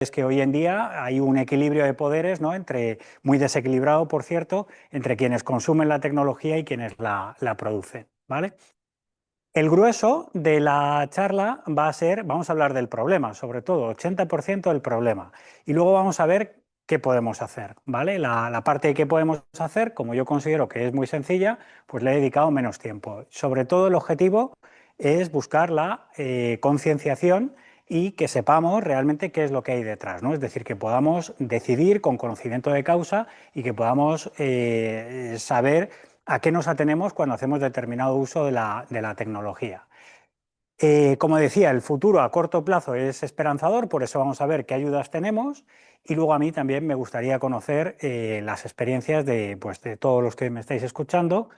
es que hoy en día hay un equilibrio de poderes, ¿no? Muy desequilibrado, por cierto, entre quienes consumen la tecnología y quienes la producen, ¿vale? El grueso de la charla va a ser, vamos a hablar del problema, sobre todo, 80% del problema. Y luego vamos a ver qué podemos hacer, ¿vale? La parte de qué podemos hacer, como yo considero que es muy sencilla, pues le he dedicado menos tiempo. Sobre todo el objetivo es buscar la concienciación y que sepamos realmente qué es lo que hay detrás, ¿no? Es decir, que podamos decidir con conocimiento de causa y que podamos saber a qué nos atenemos cuando hacemos determinado uso de la tecnología. Como decía, el futuro a corto plazo es esperanzador, por eso vamos a ver qué ayudas tenemos y luego a mí también me gustaría conocer las experiencias pues, de todos los que me estáis escuchando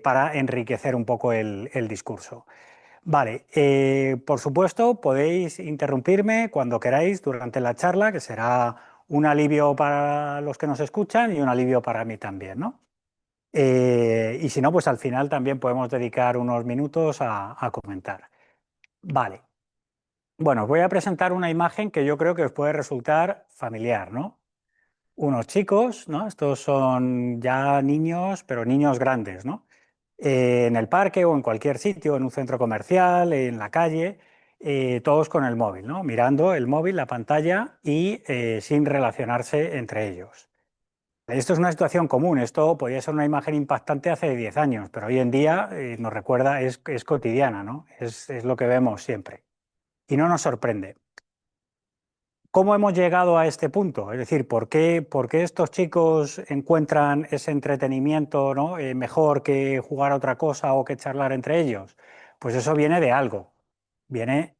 para enriquecer un poco el discurso. Vale, por supuesto podéis interrumpirme cuando queráis durante la charla, que será un alivio para los que nos escuchan y un alivio para mí también, ¿no? Y si no, pues al final también podemos dedicar unos minutos a comentar. Vale. Bueno, os voy a presentar una imagen que yo creo que os puede resultar familiar, ¿no? Unos chicos, ¿no? Estos son ya niños, pero niños grandes, ¿no? En el parque o en cualquier sitio, en un centro comercial, en la calle, todos con el móvil, ¿no? Mirando el móvil, la pantalla y sin relacionarse entre ellos. Esto es una situación común, esto podría ser una imagen impactante hace 10 años, pero hoy en día nos recuerda, es cotidiana, ¿no? Es lo que vemos siempre. Y no nos sorprende. ¿Cómo hemos llegado a este punto? Es decir, ¿por qué estos chicos encuentran ese entretenimiento, ¿no? Mejor que jugar a otra cosa o que charlar entre ellos? Pues eso viene de algo, viene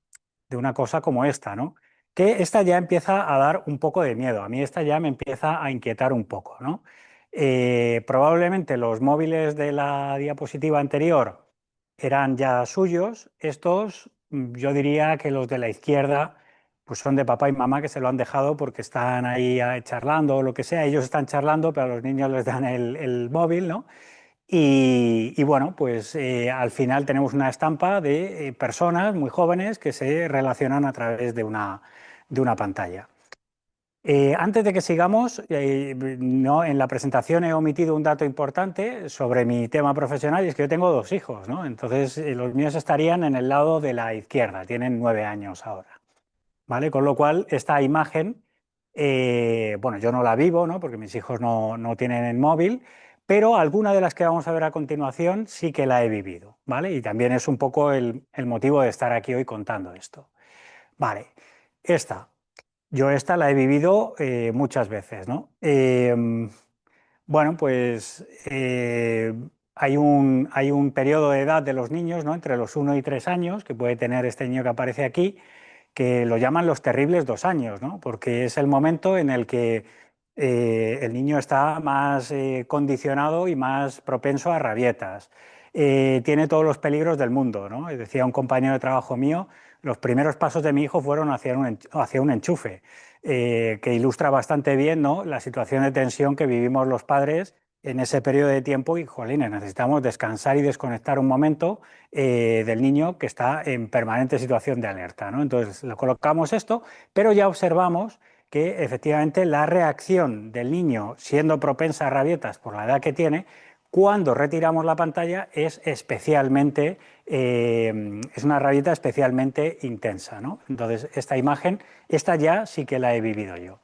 de una cosa como esta, ¿no? Que esta ya empieza a dar un poco de miedo. A mí esta ya me empieza a inquietar un poco, ¿no? Probablemente los móviles de la diapositiva anterior eran ya suyos. Estos, yo diría que los de la izquierda, pues son de papá y mamá que se lo han dejado porque están ahí charlando o lo que sea. Ellos están charlando, pero a los niños les dan el móvil, ¿no? Y bueno, pues al final tenemos una estampa de personas muy jóvenes que se relacionan a través de una pantalla. Antes de que sigamos, no, en la presentación he omitido un dato importante sobre mi tema profesional y es que yo tengo dos hijos, ¿no? Entonces los míos estarían en el lado de la izquierda, tienen 9 años ahora, ¿vale? Con lo cual esta imagen, bueno, yo no la vivo, ¿no? Porque mis hijos no tienen el móvil, pero alguna de las que vamos a ver a continuación sí que la he vivido, ¿vale? Y también es un poco el motivo de estar aquí hoy contando esto. Vale, esta. Yo esta la he vivido muchas veces, ¿no? Bueno, pues hay un periodo de edad de los niños, ¿no? Entre los 1 y 3 años que puede tener este niño que aparece aquí, que lo llaman los terribles 2 años, ¿no? Porque es el momento en el que el niño está más condicionado y más propenso a rabietas. Tiene todos los peligros del mundo, ¿no? Decía un compañero de trabajo mío, los primeros pasos de mi hijo fueron hacia un enchufe, que ilustra bastante bien, ¿no? La situación de tensión que vivimos los padres en ese periodo de tiempo y, jolines, necesitamos descansar y desconectar un momento del niño que está en permanente situación de alerta, ¿no? Entonces, lo colocamos esto, pero ya observamos que efectivamente la reacción del niño, siendo propensa a rabietas por la edad que tiene, cuando retiramos la pantalla es una rabieta especialmente intensa, ¿no? Entonces, esta imagen, esta ya sí que la he vivido yo.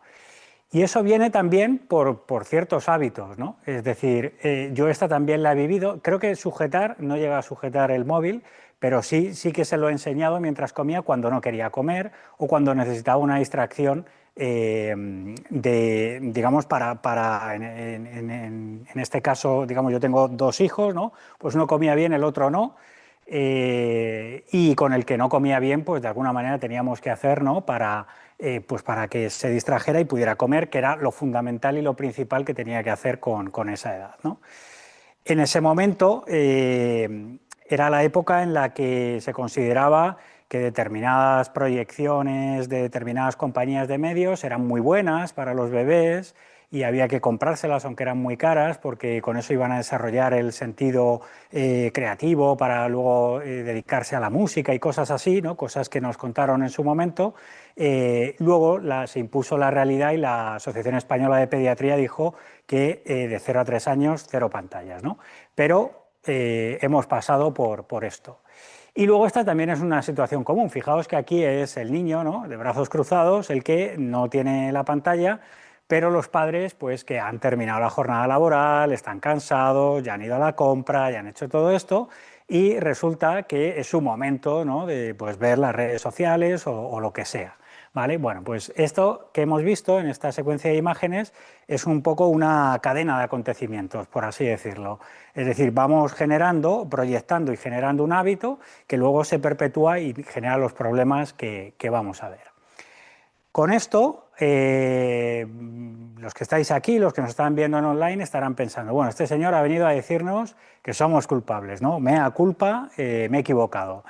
Y eso viene también por ciertos hábitos, ¿no? Es decir, yo esta también la he vivido. Creo que sujetar, no llega a sujetar el móvil, pero sí que se lo he enseñado mientras comía cuando no quería comer o cuando necesitaba una distracción digamos, en este caso, digamos, yo tengo dos hijos, ¿no? Pues uno comía bien, el otro no. Y con el que no comía bien, pues de alguna manera teníamos que hacer, ¿no? Pues para que se distrajera y pudiera comer, que era lo fundamental y lo principal que tenía que hacer con esa edad, ¿no? En ese momento era la época en la que se consideraba que determinadas proyecciones de determinadas compañías de medios eran muy buenas para los bebés y había que comprárselas aunque eran muy caras porque con eso iban a desarrollar el sentido creativo para luego dedicarse a la música y cosas así, ¿no? Cosas que nos contaron en su momento. Luego se impuso la realidad y la Asociación Española de Pediatría dijo que de 0 a 3 años, cero pantallas, ¿no? Pero hemos pasado por esto. Y luego esta también es una situación común. Fijaos que aquí es el niño, ¿no?, de brazos cruzados, el que no tiene la pantalla, pero los padres, pues que han terminado la jornada laboral, están cansados, ya han ido a la compra, ya han hecho todo esto, y resulta que es su momento, ¿no?, de pues, ver las redes sociales o lo que sea. ¿Vale? Bueno, pues esto que hemos visto en esta secuencia de imágenes es un poco una cadena de acontecimientos, por así decirlo. Es decir, vamos generando, proyectando y generando un hábito que luego se perpetúa y genera los problemas que vamos a ver. Con esto, los que estáis aquí, los que nos están viendo en online, estarán pensando, bueno, este señor ha venido a decirnos que somos culpables, ¿no? Mea culpa, me he equivocado.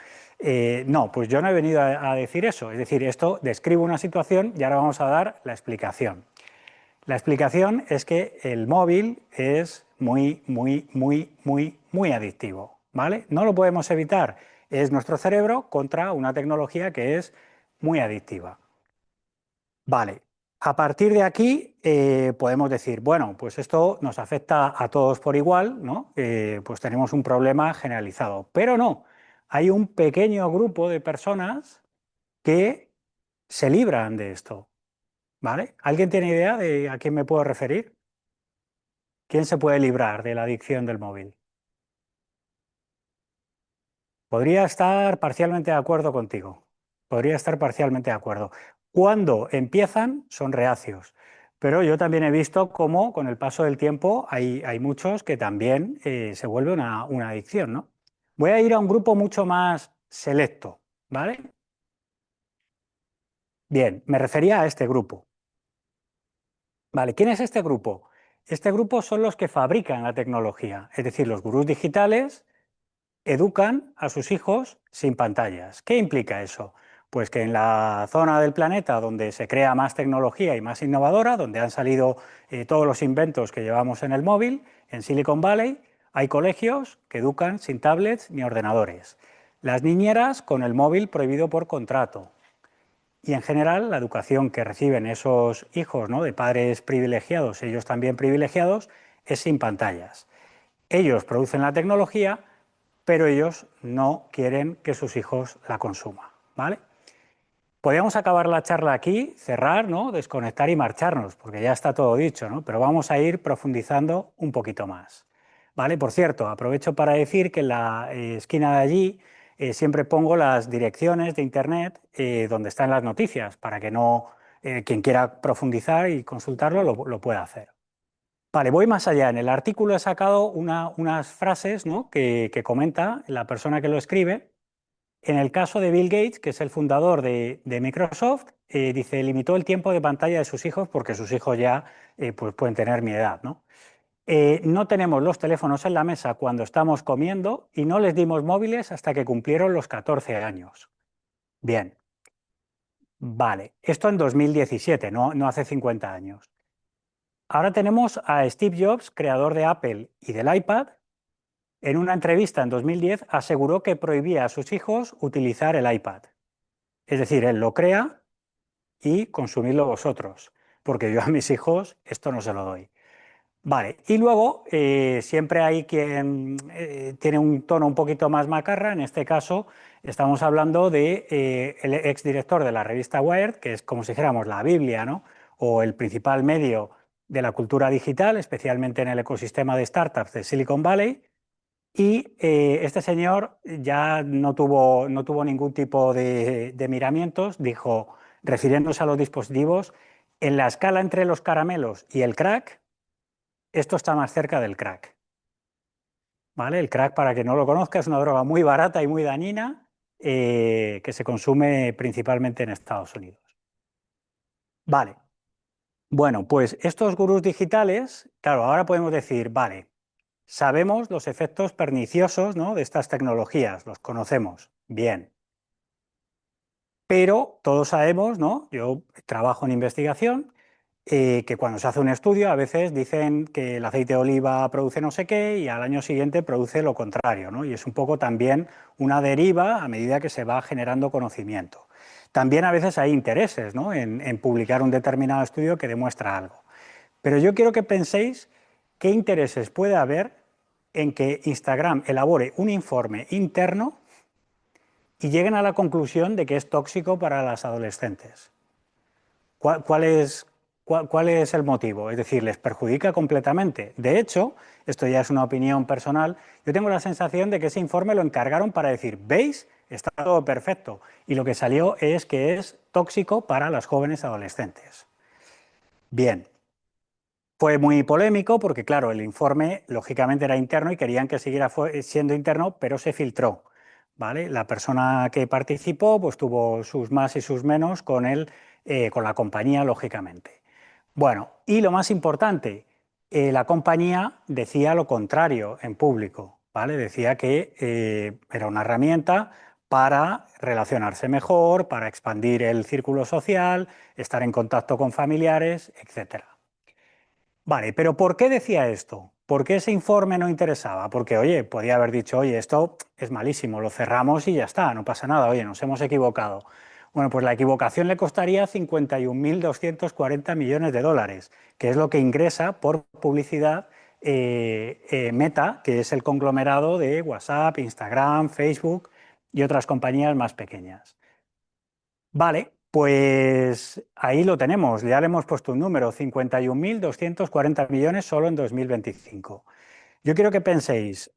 No, pues yo no he venido a decir eso, es decir, esto describe una situación y ahora vamos a dar la explicación. La explicación es que el móvil es muy adictivo, ¿vale? No lo podemos evitar, es nuestro cerebro contra una tecnología que es muy adictiva. Vale, a partir de aquí podemos decir, bueno, pues esto nos afecta a todos por igual, ¿no? Pues tenemos un problema generalizado, pero no, hay un pequeño grupo de personas que se libran de esto, ¿vale? ¿Alguien tiene idea de a quién me puedo referir? ¿Quién se puede librar de la adicción del móvil? Podría estar parcialmente de acuerdo contigo. Podría estar parcialmente de acuerdo. Cuando empiezan, son reacios. Pero yo también he visto cómo con el paso del tiempo hay muchos que también se vuelve una adicción, ¿no? Voy a ir a un grupo mucho más selecto, ¿vale? Bien, me refería a este grupo. Vale, ¿quién es este grupo? Este grupo son los que fabrican la tecnología, es decir, los gurús digitales educan a sus hijos sin pantallas. ¿Qué implica eso? Pues que en la zona del planeta donde se crea más tecnología y más innovadora, donde han salido todos los inventos que llevamos en el móvil, en Silicon Valley, hay colegios que educan sin tablets ni ordenadores. Las niñeras con el móvil prohibido por contrato. Y en general la educación que reciben esos hijos, ¿no?, de padres privilegiados, ellos también privilegiados, es sin pantallas. Ellos producen la tecnología, pero ellos no quieren que sus hijos la consuman, ¿vale? Podríamos acabar la charla aquí, cerrar, ¿no?, desconectar y marcharnos, porque ya está todo dicho, ¿no? Pero vamos a ir profundizando un poquito más, ¿vale? Por cierto, aprovecho para decir que en la esquina de allí siempre pongo las direcciones de internet donde están las noticias, para que no quien quiera profundizar y consultarlo lo pueda hacer. Vale, voy más allá. En el artículo he sacado unas frases, ¿no?, que comenta la persona que lo escribe. En el caso de Bill Gates, que es el fundador de Microsoft, dice, limitó el tiempo de pantalla de sus hijos porque sus hijos ya pues pueden tener mi edad, ¿no? No tenemos los teléfonos en la mesa cuando estamos comiendo y no les dimos móviles hasta que cumplieron los 14 años. Bien, vale. Esto en 2017, no hace 50 años. Ahora tenemos a Steve Jobs, creador de Apple y del iPad. En una entrevista en 2010 aseguró que prohibía a sus hijos utilizar el iPad. Es decir, él lo crea y consumirlo vosotros, porque yo a mis hijos esto no se lo doy. Vale, y luego siempre hay quien tiene un tono un poquito más macarra. En este caso estamos hablando de el exdirector de la revista Wired, que es como si dijéramos la Biblia, ¿no?, o el principal medio de la cultura digital, especialmente en el ecosistema de startups de Silicon Valley. Y este señor ya no tuvo ningún tipo de miramientos, dijo, refiriéndose a los dispositivos, en la escala entre los caramelos y el crack, esto está más cerca del crack. ¿Vale? El crack, para que no lo conozca, es una droga muy barata y muy dañina que se consume principalmente en Estados Unidos. Vale, bueno, pues estos gurús digitales, claro, ahora podemos decir, vale, sabemos los efectos perniciosos, ¿no?, de estas tecnologías, los conocemos bien. Pero todos sabemos, ¿no? Yo trabajo en investigación, que cuando se hace un estudio a veces dicen que el aceite de oliva produce no sé qué y al año siguiente produce lo contrario, ¿no? Y es un poco también una deriva a medida que se va generando conocimiento. También a veces hay intereses, ¿no? en publicar un determinado estudio que demuestra algo. Pero yo quiero que penséis qué intereses puede haber en que Instagram elabore un informe interno y lleguen a la conclusión de que es tóxico para las adolescentes. ¿Cuál es el motivo? Es decir, ¿les perjudica completamente? De hecho, esto ya es una opinión personal, yo tengo la sensación de que ese informe lo encargaron para decir, ¿veis? Está todo perfecto. Y lo que salió es que es tóxico para las jóvenes adolescentes. Bien, fue muy polémico porque, claro, el informe lógicamente era interno y querían que siguiera siendo interno, pero se filtró. ¿Vale? La persona que participó pues, tuvo sus más y sus menos con la compañía, lógicamente. Bueno, y lo más importante, la compañía decía lo contrario en público. ¿Vale? Decía que era una herramienta para relacionarse mejor, para expandir el círculo social, estar en contacto con familiares, etcétera. Vale, pero ¿por qué decía esto? ¿Por qué ese informe no interesaba? Porque, oye, podía haber dicho, oye, esto es malísimo, lo cerramos y ya está, no pasa nada, oye, nos hemos equivocado. Bueno, pues la equivocación le costaría 51.240 millones de dólares, que es lo que ingresa por publicidad Meta, que es el conglomerado de WhatsApp, Instagram, Facebook y otras compañías más pequeñas. Vale, pues ahí lo tenemos, ya le hemos puesto un número, 51.240 millones solo en 2025. Yo quiero que penséis,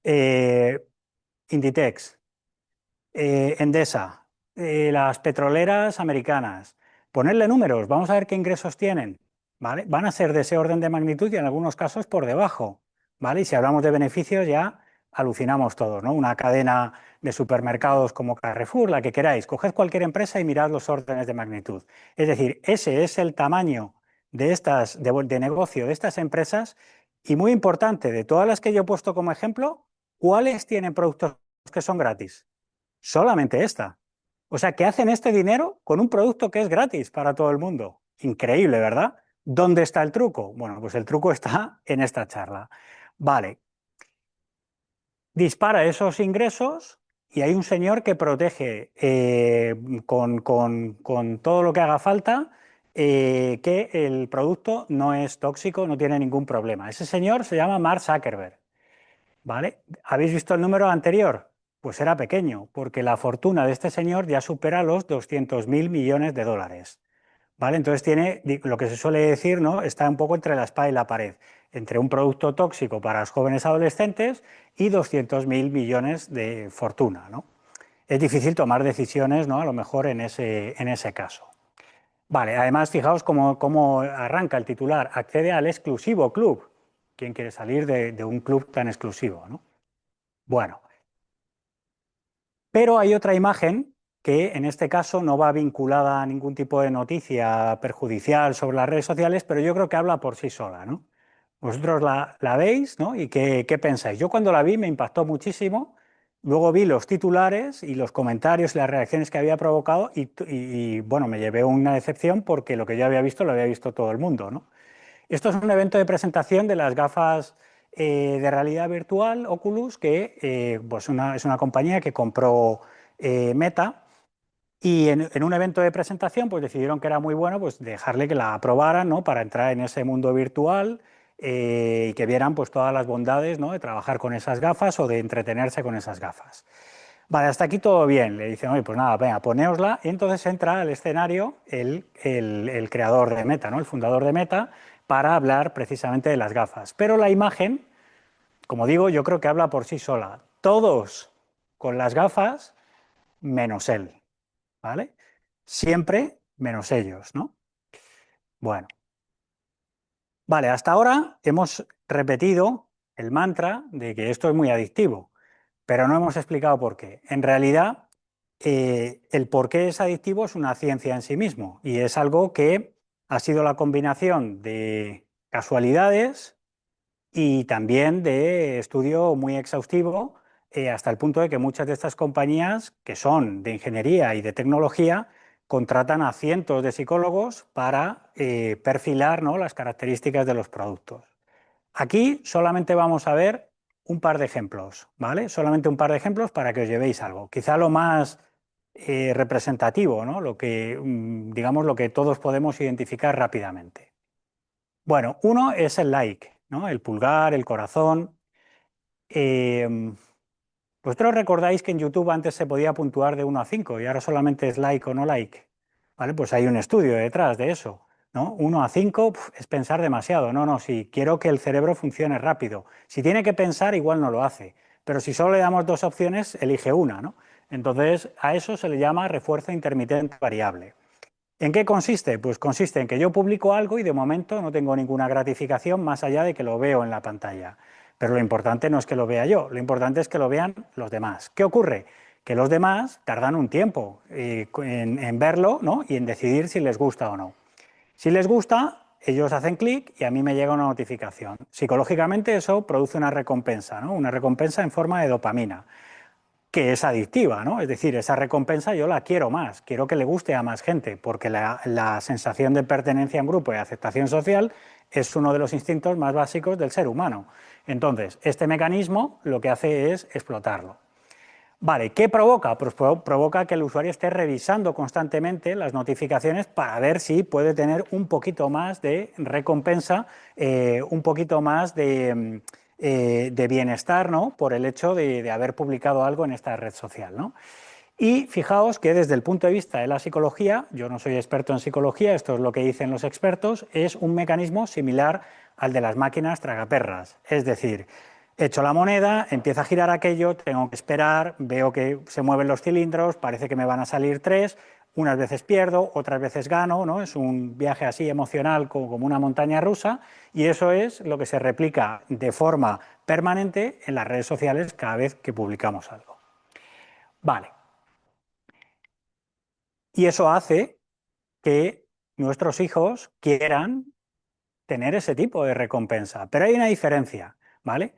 Inditex, Endesa, las petroleras americanas, ponerle números, vamos a ver qué ingresos tienen, ¿vale? Van a ser de ese orden de magnitud y en algunos casos por debajo, ¿vale? Y si hablamos de beneficios ya alucinamos todos, ¿no? Una cadena de supermercados como Carrefour, la que queráis, coged cualquier empresa y mirad los órdenes de magnitud. Es decir, ese es el tamaño de negocio de estas empresas y muy importante, de todas las que yo he puesto como ejemplo, ¿cuáles tienen productos que son gratis? Solamente esta. O sea, que hacen este dinero con un producto que es gratis para todo el mundo. Increíble, ¿verdad? ¿Dónde está el truco? Bueno, pues el truco está en esta charla. Vale, dispara esos ingresos y hay un señor que protege con todo lo que haga falta que el producto no es tóxico, no tiene ningún problema. Ese señor se llama Mark Zuckerberg. ¿Vale? ¿Habéis visto el número anterior? Pues era pequeño, porque la fortuna de este señor ya supera los 200.000 millones de dólares. ¿Vale? Entonces tiene lo que se suele decir, ¿no? Está un poco entre la espada y la pared, entre un producto tóxico para los jóvenes adolescentes y 200.000 millones de fortuna, ¿no? Es difícil tomar decisiones, ¿no? A lo mejor en ese caso. Vale, además, fijaos cómo arranca el titular, accede al exclusivo club. ¿Quién quiere salir de un club tan exclusivo, ¿no? Bueno, pero hay otra imagen que en este caso no va vinculada a ningún tipo de noticia perjudicial sobre las redes sociales, pero yo creo que habla por sí sola, ¿no? Vosotros la veis, ¿no? ¿Y qué pensáis? Yo cuando la vi me impactó muchísimo, luego vi los titulares y los comentarios y las reacciones que había provocado bueno, me llevé una decepción porque lo que yo había visto lo había visto todo el mundo, ¿no? Esto es un evento de presentación de las gafas de realidad virtual Oculus, que pues es una compañía que compró Meta y en un evento de presentación pues decidieron que era muy bueno pues dejarle que la aprobaran, ¿no? Para entrar en ese mundo virtual y que vieran pues todas las bondades, ¿no? De trabajar con esas gafas o de entretenerse con esas gafas. Vale, hasta aquí todo bien. Le dicen, oye, pues nada, venga, ponéosla. Y entonces entra al escenario el creador de Meta, ¿no? El fundador de Meta, para hablar precisamente de las gafas. Pero la imagen, como digo, yo creo que habla por sí sola. Todos con las gafas, menos él, ¿vale? Siempre menos ellos, ¿no? Bueno, vale, hasta ahora hemos repetido el mantra de que esto es muy adictivo, pero no hemos explicado por qué. En realidad, el por qué es adictivo es una ciencia en sí mismo y es algo que ha sido la combinación de casualidades y también de estudio muy exhaustivo, hasta el punto de que muchas de estas compañías, que son de ingeniería y de tecnología, contratan a cientos de psicólogos para perfilar, ¿no?, las características de los productos. Aquí solamente vamos a ver un par de ejemplos, ¿vale? Solamente un par de ejemplos para que os llevéis algo. Quizá lo más representativo, ¿no? Lo que, digamos, lo que todos podemos identificar rápidamente. Bueno, uno es el like, ¿no? El pulgar, el corazón. Vosotros recordáis que en YouTube antes se podía puntuar de 1 a 5 y ahora solamente es like o no like. ¿Vale? Pues hay un estudio detrás de eso, ¿no? 1 a 5 es pensar demasiado. No, no, si quiero que el cerebro funcione rápido. Si tiene que pensar, igual no lo hace. Pero si solo le damos dos opciones, elige una, ¿no? Entonces, a eso se le llama refuerzo intermitente variable. ¿En qué consiste? Pues consiste en que yo publico algo y de momento no tengo ninguna gratificación más allá de que lo veo en la pantalla. Pero lo importante no es que lo vea yo, lo importante es que lo vean los demás. ¿Qué ocurre? Que los demás tardan un tiempo en verlo, ¿no?, y en decidir si les gusta o no. Si les gusta, ellos hacen clic y a mí me llega una notificación. Psicológicamente eso produce una recompensa, ¿no?, una recompensa en forma de dopamina, que es adictiva, ¿no? Es decir, esa recompensa yo la quiero más, quiero que le guste a más gente, porque la sensación de pertenencia a un grupo y aceptación social es uno de los instintos más básicos del ser humano. Entonces, este mecanismo lo que hace es explotarlo. Vale, ¿qué provoca? Pues provoca que el usuario esté revisando constantemente las notificaciones para ver si puede tener un poquito más de recompensa, un poquito más de bienestar, ¿no?, por el hecho de haber publicado algo en esta red social, ¿no? Y fijaos que desde el punto de vista de la psicología, yo no soy experto en psicología, esto es lo que dicen los expertos, es un mecanismo similar al de las máquinas tragaperras. Es decir, echo la moneda, empieza a girar aquello, tengo que esperar, veo que se mueven los cilindros, parece que me van a salir tres, unas veces pierdo, otras veces gano, ¿no? Es un viaje así emocional como una montaña rusa, y eso es lo que se replica de forma permanente en las redes sociales cada vez que publicamos algo. Vale. Y eso hace que nuestros hijos quieran tener ese tipo de recompensa. Pero hay una diferencia, ¿vale?,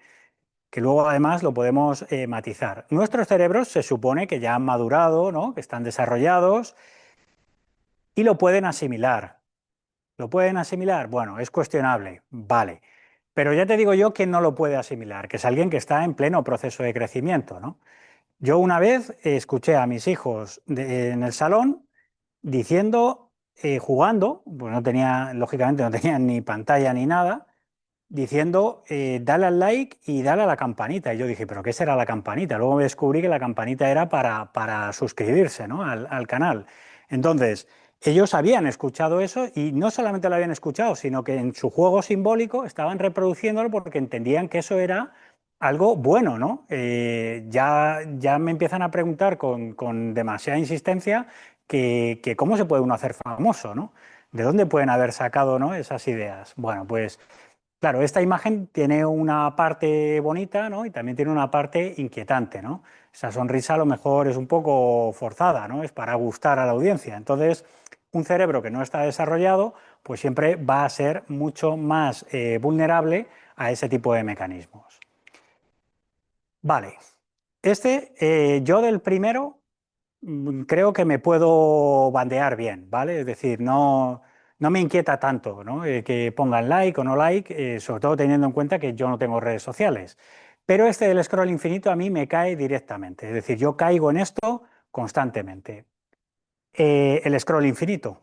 que luego además lo podemos matizar. Nuestros cerebros se supone que ya han madurado, ¿no?, que están desarrollados y lo pueden asimilar. ¿Lo pueden asimilar? Bueno, es cuestionable, vale. Pero ya te digo yo que no lo puede asimilar, que es alguien que está en pleno proceso de crecimiento, ¿no? Yo una vez escuché a mis hijos en el salón diciendo, jugando, pues no tenía, lógicamente no tenían ni pantalla ni nada, diciendo, dale al like y dale a la campanita. Y yo dije, ¿pero qué será la campanita? Luego me descubrí que la campanita era para suscribirse, ¿no?, al canal. Entonces, ellos habían escuchado eso y no solamente lo habían escuchado, sino que en su juego simbólico estaban reproduciéndolo porque entendían que eso era algo bueno, ¿no? Ya me empiezan a preguntar con demasiada insistencia que cómo se puede uno hacer famoso, ¿no? ¿De dónde pueden haber sacado, ¿no?, esas ideas? Bueno, pues claro, esta imagen tiene una parte bonita, ¿no?, y también tiene una parte inquietante, ¿no? Esa sonrisa a lo mejor es un poco forzada, ¿no? Es para gustar a la audiencia. Entonces, un cerebro que no está desarrollado, pues siempre va a ser mucho más vulnerable a ese tipo de mecanismos. Vale, yo del primero creo que me puedo bandear bien, ¿vale? Es decir, no me inquieta tanto, ¿no?, que pongan like o no like, sobre todo teniendo en cuenta que yo no tengo redes sociales. Pero este del scroll infinito a mí me cae directamente, es decir, yo caigo en esto constantemente. El scroll infinito.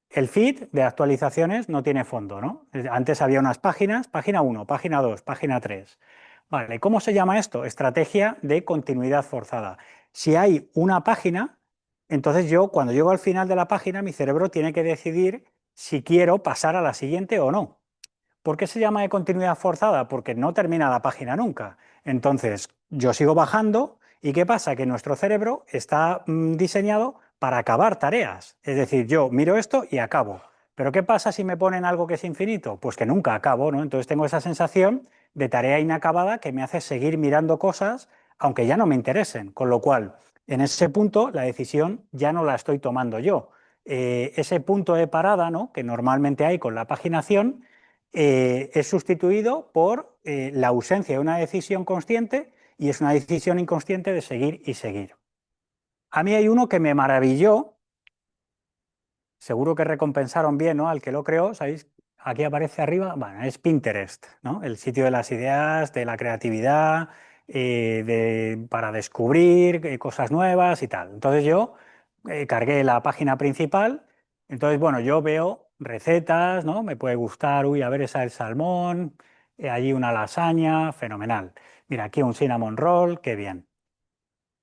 El feed de actualizaciones no tiene fondo, ¿no? Antes había unas páginas, página 1, página 2, página 3. Vale, ¿cómo se llama esto? Estrategia de continuidad forzada. Si hay una página, entonces yo cuando llego al final de la página, mi cerebro tiene que decidir si quiero pasar a la siguiente o no. ¿Por qué se llama de continuidad forzada? Porque no termina la página nunca. Entonces, yo sigo bajando y ¿qué pasa? Que nuestro cerebro está diseñado para acabar tareas. Es decir, yo miro esto y acabo. Pero ¿qué pasa si me ponen algo que es infinito? Pues que nunca acabo, ¿no? Entonces tengo esa sensación de tarea inacabada que me hace seguir mirando cosas aunque ya no me interesen. Con lo cual, en ese punto, la decisión ya no la estoy tomando yo. Ese punto de parada, ¿no?, que normalmente hay con la paginación, es sustituido por la ausencia de una decisión consciente y es una decisión inconsciente de seguir y seguir. A mí hay uno que me maravilló, seguro que recompensaron bien, ¿no? Al que lo creó, ¿sabéis? Aquí aparece arriba, bueno, es Pinterest, ¿no? El sitio de las ideas, de la creatividad, para descubrir cosas nuevas y tal. Entonces yo cargué la página principal, entonces, bueno, yo veo recetas, ¿no? Me puede gustar, uy, a ver esa del salmón, allí una lasaña, fenomenal. Mira, aquí un cinnamon roll, qué bien.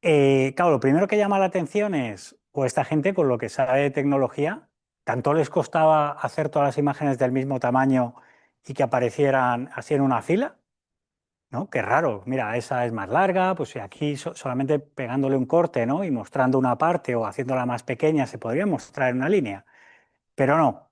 Claro, lo primero que llama la atención es, o esta gente con lo que sabe de tecnología, tanto les costaba hacer todas las imágenes del mismo tamaño y que aparecieran así en una fila, ¿no? Qué raro, mira, esa es más larga, pues si aquí solamente pegándole un corte, ¿no? Y mostrando una parte o haciéndola más pequeña se podría mostrar en una línea, pero no.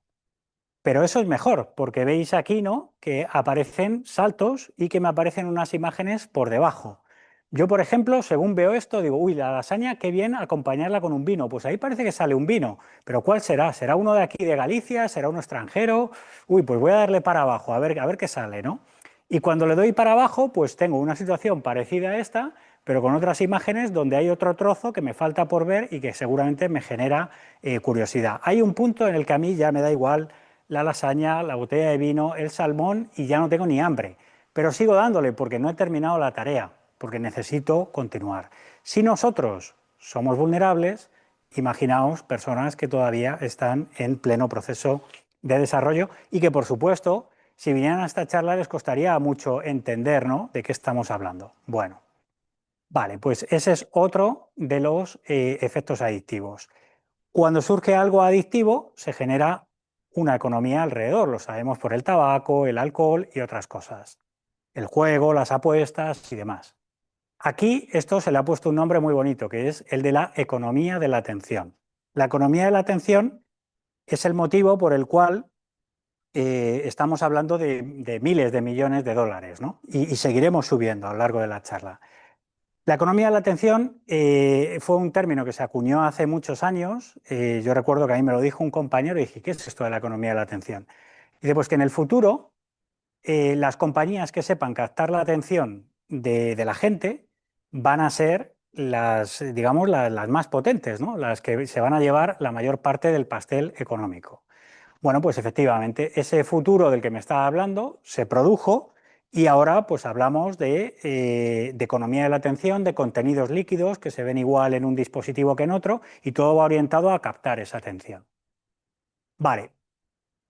Pero eso es mejor, porque veis aquí, ¿no? Que aparecen saltos y que me aparecen unas imágenes por debajo. Yo, por ejemplo, según veo esto, digo, uy, la lasaña, qué bien acompañarla con un vino. Pues ahí parece que sale un vino, pero ¿cuál será? ¿Será uno de aquí de Galicia? ¿Será uno extranjero? Uy, pues voy a darle para abajo, a ver qué sale, ¿no? Y cuando le doy para abajo, pues tengo una situación parecida a esta, pero con otras imágenes donde hay otro trozo que me falta por ver y que seguramente me genera curiosidad. Hay un punto en el que a mí ya me da igual la lasaña, la botella de vino, el salmón y ya no tengo ni hambre. Pero sigo dándole porque no he terminado la tarea, porque necesito continuar. Si nosotros somos vulnerables, imaginaos personas que todavía están en pleno proceso de desarrollo y que, por supuesto, si vinieran a esta charla les costaría mucho entender, ¿no?, de qué estamos hablando. Bueno, vale, pues ese es otro de los efectos adictivos. Cuando surge algo adictivo, se genera una economía alrededor, lo sabemos por el tabaco, el alcohol y otras cosas. El juego, las apuestas y demás. Aquí esto se le ha puesto un nombre muy bonito, que es el de la economía de la atención. La economía de la atención es el motivo por el cual estamos hablando de miles de millones de dólares, ¿no? Y seguiremos subiendo a lo largo de la charla. La economía de la atención fue un término que se acuñó hace muchos años. Yo recuerdo que a mí me lo dijo un compañero y dije, ¿qué es esto de la economía de la atención? Y dice, pues que en el futuro las compañías que sepan captar la atención de la gente van a ser las, digamos, las más potentes, ¿no? Las que se van a llevar la mayor parte del pastel económico. Bueno, pues efectivamente, ese futuro del que me estaba hablando se produjo y ahora pues hablamos de economía de la atención, de contenidos líquidos que se ven igual en un dispositivo que en otro y todo va orientado a captar esa atención. Vale,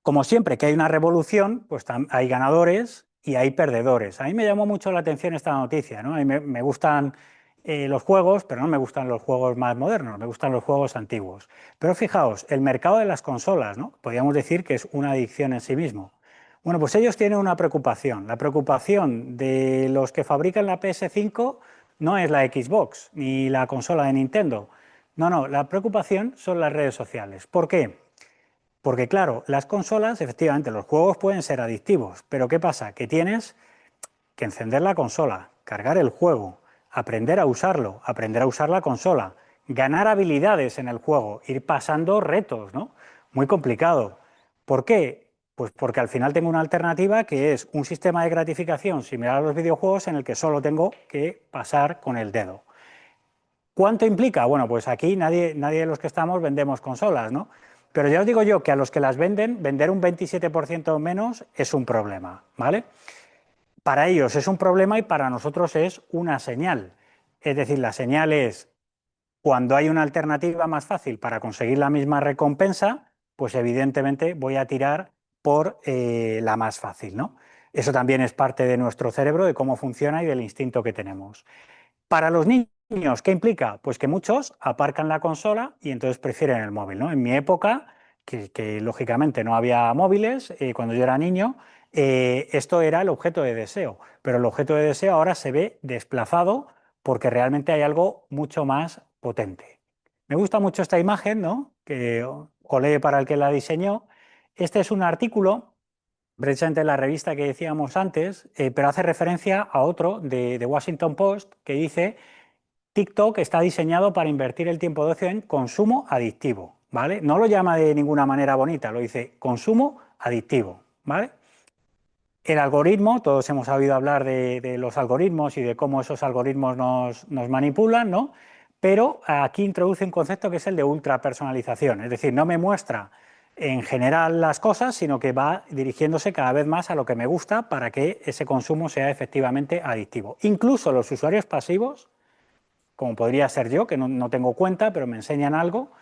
como siempre que hay una revolución, pues hay ganadores y hay perdedores. A mí me llamó mucho la atención esta noticia, ¿no? A mí me gustan los juegos, pero no me gustan los juegos más modernos, me gustan los juegos antiguos. Pero fijaos, el mercado de las consolas, ¿no? Podríamos decir que es una adicción en sí mismo. Bueno, pues ellos tienen una preocupación. La preocupación de los que fabrican la PS5 no es la Xbox ni la consola de Nintendo. No, no, la preocupación son las redes sociales. ¿Por qué? Porque claro, las consolas, efectivamente, los juegos pueden ser adictivos, pero ¿qué pasa? Que tienes que encender la consola, cargar el juego, aprender a usar la consola, ganar habilidades en el juego, ir pasando retos, ¿no? Muy complicado. ¿Por qué? Pues porque al final tengo una alternativa que es un sistema de gratificación similar a los videojuegos en el que solo tengo que pasar con el dedo. ¿Cuánto implica? Bueno, pues aquí nadie de los que estamos vendemos consolas, ¿no? Pero ya os digo yo que a los que las venden, vender un 27% menos es un problema, ¿vale? Para ellos es un problema y para nosotros es una señal. Es decir, la señal es cuando hay una alternativa más fácil para conseguir la misma recompensa, pues evidentemente voy a tirar por la más fácil, ¿no? Eso también es parte de nuestro cerebro, de cómo funciona y del instinto que tenemos. Para los niños, ¿qué implica? Pues que muchos aparcan la consola y entonces prefieren el móvil, ¿no? En mi época, que lógicamente no había móviles, cuando yo era niño, esto era el objeto de deseo, pero el objeto de deseo ahora se ve desplazado porque realmente hay algo mucho más potente. Me gusta mucho esta imagen, ¿no? Que olé para el que la diseñó. Este es un artículo precisamente la revista que decíamos antes, pero hace referencia a otro de Washington Post que dice TikTok está diseñado para invertir el tiempo de ocio en consumo adictivo, ¿vale? No lo llama de ninguna manera bonita, lo dice consumo adictivo, ¿vale? El algoritmo, todos hemos oído hablar de los algoritmos y de cómo esos algoritmos nos manipulan, ¿no? Pero aquí introduce un concepto que es el de ultrapersonalización, es decir, no me muestra en general las cosas, sino que va dirigiéndose cada vez más a lo que me gusta para que ese consumo sea efectivamente adictivo. Incluso los usuarios pasivos, como podría ser yo, que no tengo cuenta, pero me enseñan algo.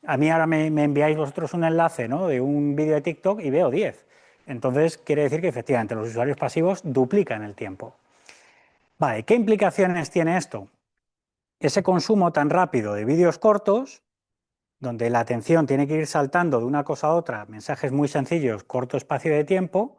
A mí ahora me enviáis vosotros un enlace, ¿no?, de un vídeo de TikTok y veo 10. Entonces quiere decir que efectivamente los usuarios pasivos duplican el tiempo. Vale, ¿qué implicaciones tiene esto? Ese consumo tan rápido de vídeos cortos, donde la atención tiene que ir saltando de una cosa a otra, mensajes muy sencillos, corto espacio de tiempo,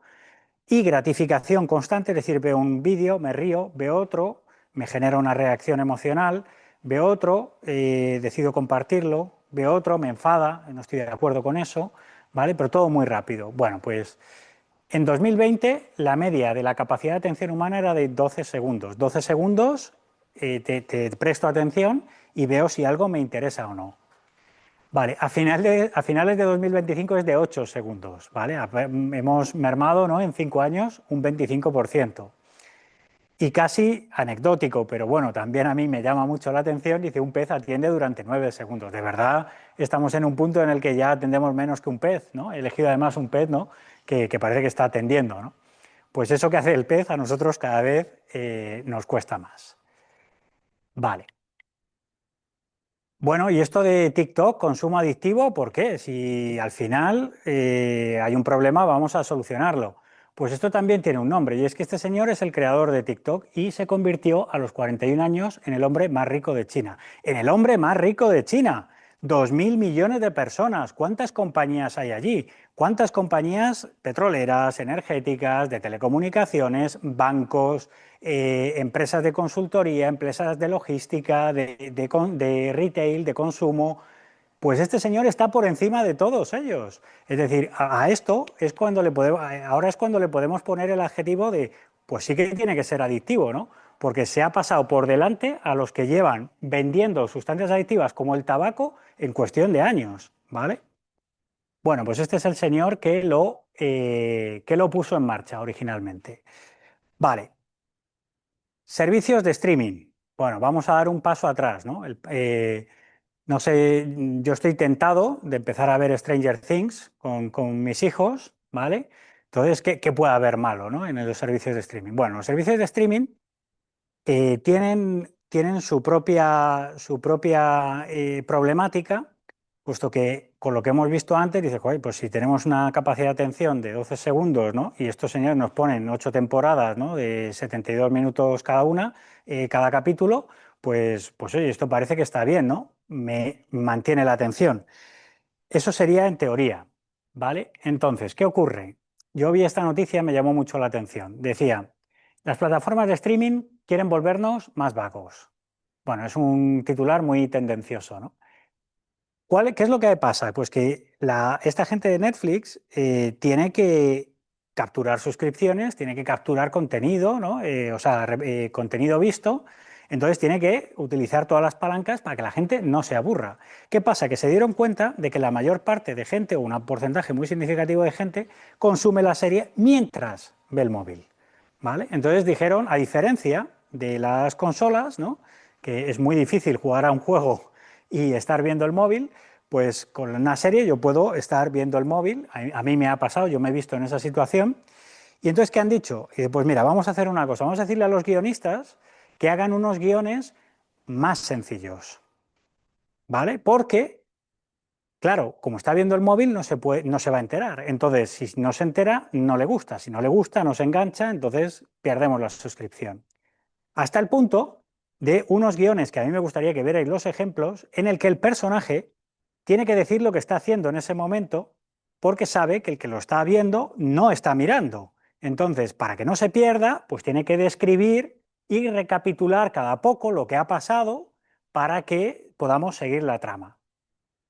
y gratificación constante, es decir, veo un vídeo, me río, veo otro, me genera una reacción emocional, veo otro, decido compartirlo, veo otro, me enfada, no estoy de acuerdo con eso, ¿vale? Pero todo muy rápido. Bueno, pues en 2020 la media de la capacidad de atención humana era de 12 segundos. 12 segundos te presto atención y veo si algo me interesa o no. Vale, a finales de 2025 es de 8 segundos, ¿vale? Hemos mermado, ¿no?, en 5 años un 25%. Y casi anecdótico, pero bueno, también a mí me llama mucho la atención, dice un pez atiende durante 9 segundos. De verdad, estamos en un punto en el que ya atendemos menos que un pez, ¿no? He elegido además un pez, ¿no?, que parece que está atendiendo, ¿no? Pues eso que hace el pez a nosotros cada vez nos cuesta más. Vale. Bueno, y esto de TikTok, consumo adictivo, ¿por qué? Si al final hay un problema, vamos a solucionarlo. Pues esto también tiene un nombre, y es que este señor es el creador de TikTok y se convirtió a los 41 años en el hombre más rico de China. En el hombre más rico de China. 2.000 millones de personas. ¿Cuántas compañías hay allí? ¿Cuántas compañías petroleras, energéticas, de telecomunicaciones, bancos, empresas de consultoría, empresas de logística, de retail, de consumo? Pues este señor está por encima de todos ellos. Es decir, a esto es cuando le podemos, ahora es cuando le podemos poner el adjetivo de, pues sí que tiene que ser adictivo, ¿no? Porque se ha pasado por delante a los que llevan vendiendo sustancias adictivas como el tabaco en cuestión de años, ¿vale? Bueno, pues este es el señor que lo puso en marcha originalmente. Vale, servicios de streaming. Bueno, vamos a dar un paso atrás, ¿no? No sé, yo estoy tentado de empezar a ver Stranger Things con mis hijos, ¿vale? Entonces, ¿qué puede haber malo, ¿no?, en los servicios de streaming? Bueno, los servicios de streaming tienen su propia problemática, puesto que con lo que hemos visto antes, dice, joder, pues si tenemos una capacidad de atención de 12 segundos, ¿no?, y estos señores nos ponen 8 temporadas, ¿no?, de 72 minutos cada una, cada capítulo, pues oye, esto parece que está bien, ¿no? Me mantiene la atención. Eso sería en teoría, ¿vale? Entonces, ¿qué ocurre? Yo vi esta noticia, me llamó mucho la atención. Decía, las plataformas de streaming quieren volvernos más vagos. Bueno, es un titular muy tendencioso, ¿no? ¿Qué es lo que pasa? Pues que esta gente de Netflix tiene que capturar suscripciones, tiene que capturar contenido, ¿no? O sea, contenido visto. Entonces tiene que utilizar todas las palancas para que la gente no se aburra. ¿Qué pasa? Que se dieron cuenta de que la mayor parte de gente, o un porcentaje muy significativo de gente, consume la serie mientras ve el móvil, ¿vale? Entonces dijeron, a diferencia de las consolas, ¿no?, que es muy difícil jugar a un juego y estar viendo el móvil, pues con una serie yo puedo estar viendo el móvil. A mí me ha pasado, yo me he visto en esa situación. Y entonces, ¿qué han dicho? Pues mira, vamos a hacer una cosa, vamos a decirle a los guionistas que hagan unos guiones más sencillos, ¿vale? Porque, claro, como está viendo el móvil, no se va a enterar. Entonces, si no se entera, no le gusta. Si no le gusta, no se engancha, entonces perdemos la suscripción. Hasta el punto de unos guiones que a mí me gustaría que vierais los ejemplos, en el que el personaje tiene que decir lo que está haciendo en ese momento, porque sabe que el que lo está viendo no está mirando. Entonces, para que no se pierda, pues tiene que describir y recapitular cada poco lo que ha pasado para que podamos seguir la trama.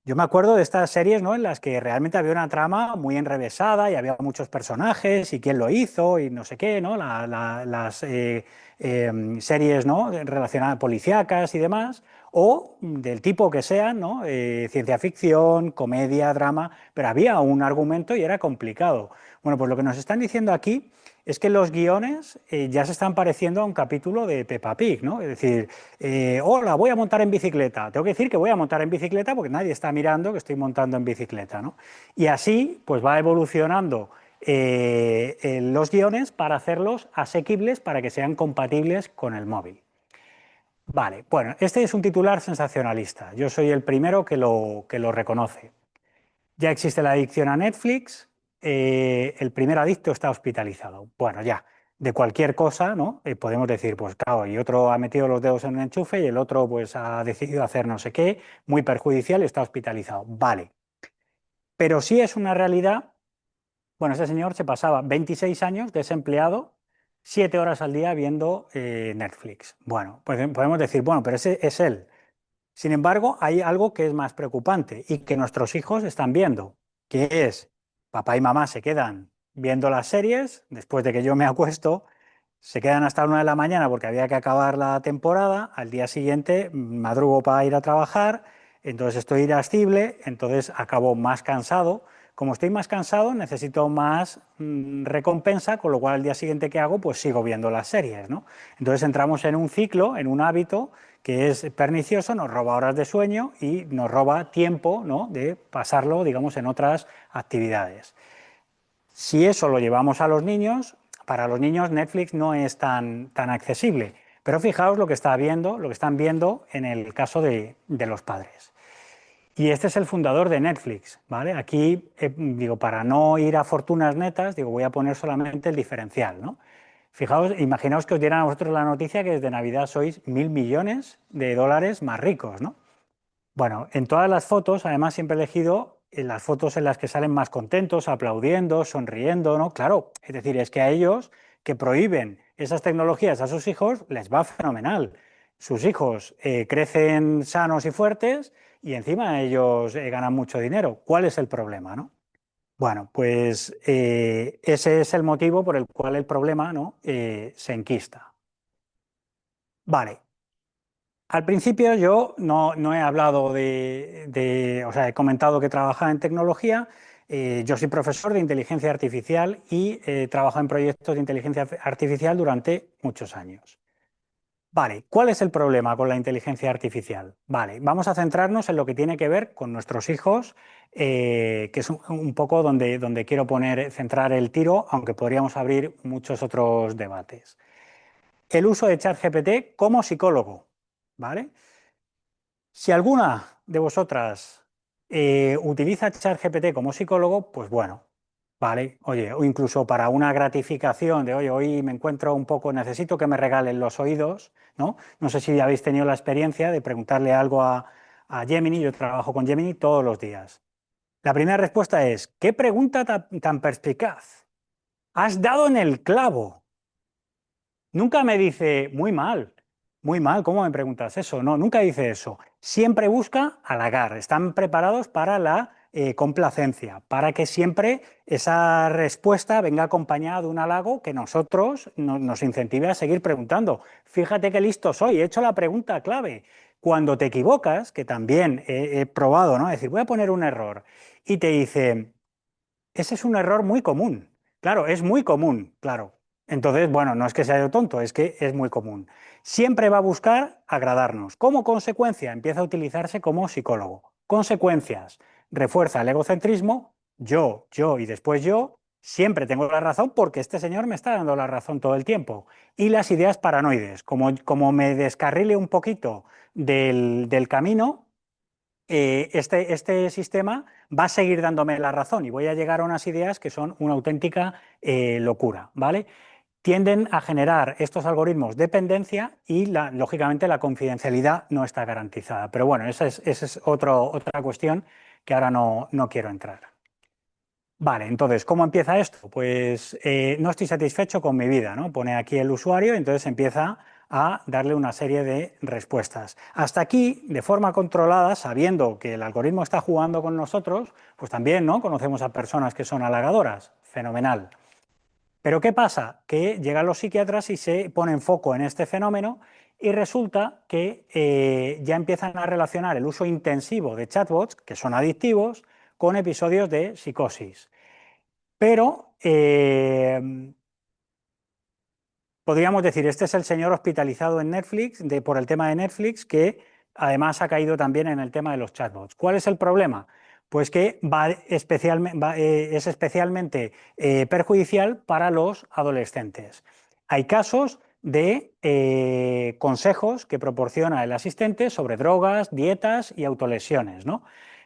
Yo me acuerdo de estas series, ¿no?, en las que realmente había una trama muy enrevesada y había muchos personajes y quién lo hizo y no sé qué, ¿no? Las series, ¿no?, relacionadas policíacas y demás, o del tipo que sean, ¿no? Ciencia ficción, comedia, drama, pero había un argumento y era complicado. Bueno, pues lo que nos están diciendo aquí es que los guiones ya se están pareciendo a un capítulo de Peppa Pig, ¿no? Es decir, hola, voy a montar en bicicleta. Tengo que decir que voy a montar en bicicleta porque nadie está mirando que estoy montando en bicicleta, ¿no? Y así, pues va evolucionando los guiones para hacerlos asequibles para que sean compatibles con el móvil. Vale, bueno, este es un titular sensacionalista. Yo soy el primero que lo reconoce. Ya existe la adicción a Netflix, el primer adicto está hospitalizado. Bueno, ya, de cualquier cosa, ¿no? Podemos decir, pues claro, y otro ha metido los dedos en el enchufe y el otro pues ha decidido hacer no sé qué, muy perjudicial y está hospitalizado. Vale, pero sí es una realidad. Bueno, ese señor se pasaba 26 años desempleado, 7 horas al día viendo Netflix. Bueno, pues podemos decir, bueno, pero ese es él. Sin embargo, hay algo que es más preocupante y que nuestros hijos están viendo, que es papá y mamá se quedan viendo las series después de que yo me acuesto, se quedan hasta 1 de la mañana porque había que acabar la temporada, al día siguiente madrugo para ir a trabajar, entonces estoy irascible, entonces acabo más cansado. Como estoy más cansado, necesito más recompensa, con lo cual al día siguiente que hago, pues sigo viendo las series, ¿no? Entonces entramos en un ciclo, en un hábito que es pernicioso, nos roba horas de sueño y nos roba tiempo, ¿no? De pasarlo, digamos, en otras actividades. Si eso lo llevamos a los niños, para los niños Netflix no es tan accesible. Pero fijaos lo que lo que están viendo en el caso de los padres. Y este es el fundador de Netflix, ¿vale? Aquí, digo, para no ir a fortunas netas, digo, voy a poner solamente el diferencial, ¿no? Fijaos, imaginaos que os dieran a vosotros la noticia que desde Navidad sois 1.000 millones de dólares más ricos, ¿no? Bueno, en todas las fotos, además, siempre he elegido las fotos en las que salen más contentos, aplaudiendo, sonriendo, ¿no? Claro, es decir, es que a ellos que prohíben esas tecnologías a sus hijos les va fenomenal. Sus hijos crecen sanos y fuertes y encima ellos ganan mucho dinero. ¿Cuál es el problema, no? Bueno, pues ese es el motivo por el cual el problema, ¿no? Se enquista. Vale, al principio yo no he hablado o sea, he comentado que trabajaba en tecnología. Yo soy profesor de inteligencia artificial y he trabajado en proyectos de inteligencia artificial durante muchos años. Vale, ¿cuál es el problema con la inteligencia artificial? Vale, vamos a centrarnos en lo que tiene que ver con nuestros hijos, que es un poco donde quiero centrar el tiro, aunque podríamos abrir muchos otros debates. El uso de ChatGPT como psicólogo, ¿vale? Si alguna de vosotras utiliza ChatGPT como psicólogo, pues bueno, vale, oye, o incluso para una gratificación de, oye, hoy me encuentro un poco, necesito que me regalen los oídos, ¿no? No sé si habéis tenido la experiencia de preguntarle algo a Gemini, yo trabajo con Gemini todos los días. La primera respuesta es, ¿qué pregunta tan perspicaz? Has dado en el clavo. Nunca me dice, muy mal, ¿cómo me preguntas eso? No, nunca dice eso. Siempre busca halagar, están preparados para la complacencia, para que siempre esa respuesta venga acompañada de un halago que nosotros nos incentive a seguir preguntando. Fíjate qué listo soy, he hecho la pregunta clave. Cuando te equivocas, que también he probado, ¿no? Es decir, voy a poner un error y te dice, ese es un error muy común. Claro, es muy común, claro. Entonces, bueno, no es que sea yo tonto, es que es muy común. Siempre va a buscar agradarnos. Como consecuencia, empieza a utilizarse como psicólogo. Consecuencias, refuerza el egocentrismo, yo y después yo, siempre tengo la razón porque este señor me está dando la razón todo el tiempo. Y las ideas paranoides, como me descarrile un poquito del camino, este sistema va a seguir dándome la razón y voy a llegar a unas ideas que son una auténtica locura, ¿vale? Tienden a generar estos algoritmos dependencia y, lógicamente, la confidencialidad no está garantizada. Pero bueno, esa es otra cuestión que ahora no quiero entrar. Vale, entonces, ¿cómo empieza esto? Pues no estoy satisfecho con mi vida, ¿no? Pone aquí el usuario y entonces empieza a darle una serie de respuestas. Hasta aquí, de forma controlada, sabiendo que el algoritmo está jugando con nosotros, pues también, ¿no? Conocemos a personas que son halagadoras. Fenomenal. Pero ¿qué pasa? Que llegan los psiquiatras y se ponen foco en este fenómeno y resulta que ya empiezan a relacionar el uso intensivo de chatbots, que son adictivos, con episodios de psicosis. Pero podríamos decir, este es el señor hospitalizado en Netflix por el tema de Netflix, que además ha caído también en el tema de los chatbots. ¿Cuál es el problema? Pues que es especialmente perjudicial para los adolescentes. Hay casos de consejos que proporciona el asistente sobre drogas, dietas y autolesiones, ¿no?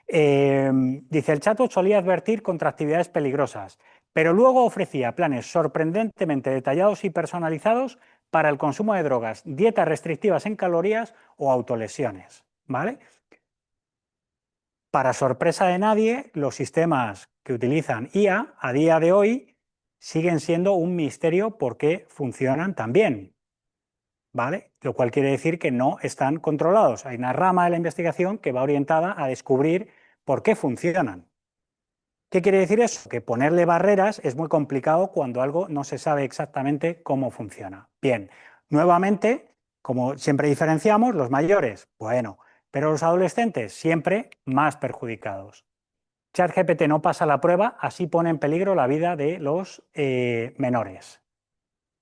Dice, el chatbot solía advertir contra actividades peligrosas, pero luego ofrecía planes sorprendentemente detallados y personalizados para el consumo de drogas, dietas restrictivas en calorías o autolesiones, ¿vale? Para sorpresa de nadie, los sistemas que utilizan IA a día de hoy siguen siendo un misterio porque funcionan tan bien, ¿vale? Lo cual quiere decir que no están controlados. Hay una rama de la investigación que va orientada a descubrir por qué funcionan. ¿Qué quiere decir eso? Que ponerle barreras es muy complicado cuando algo no se sabe exactamente cómo funciona. Bien, nuevamente, como siempre diferenciamos, los mayores, bueno, pero los adolescentes siempre más perjudicados. ChatGPT no pasa la prueba, así pone en peligro la vida de los menores.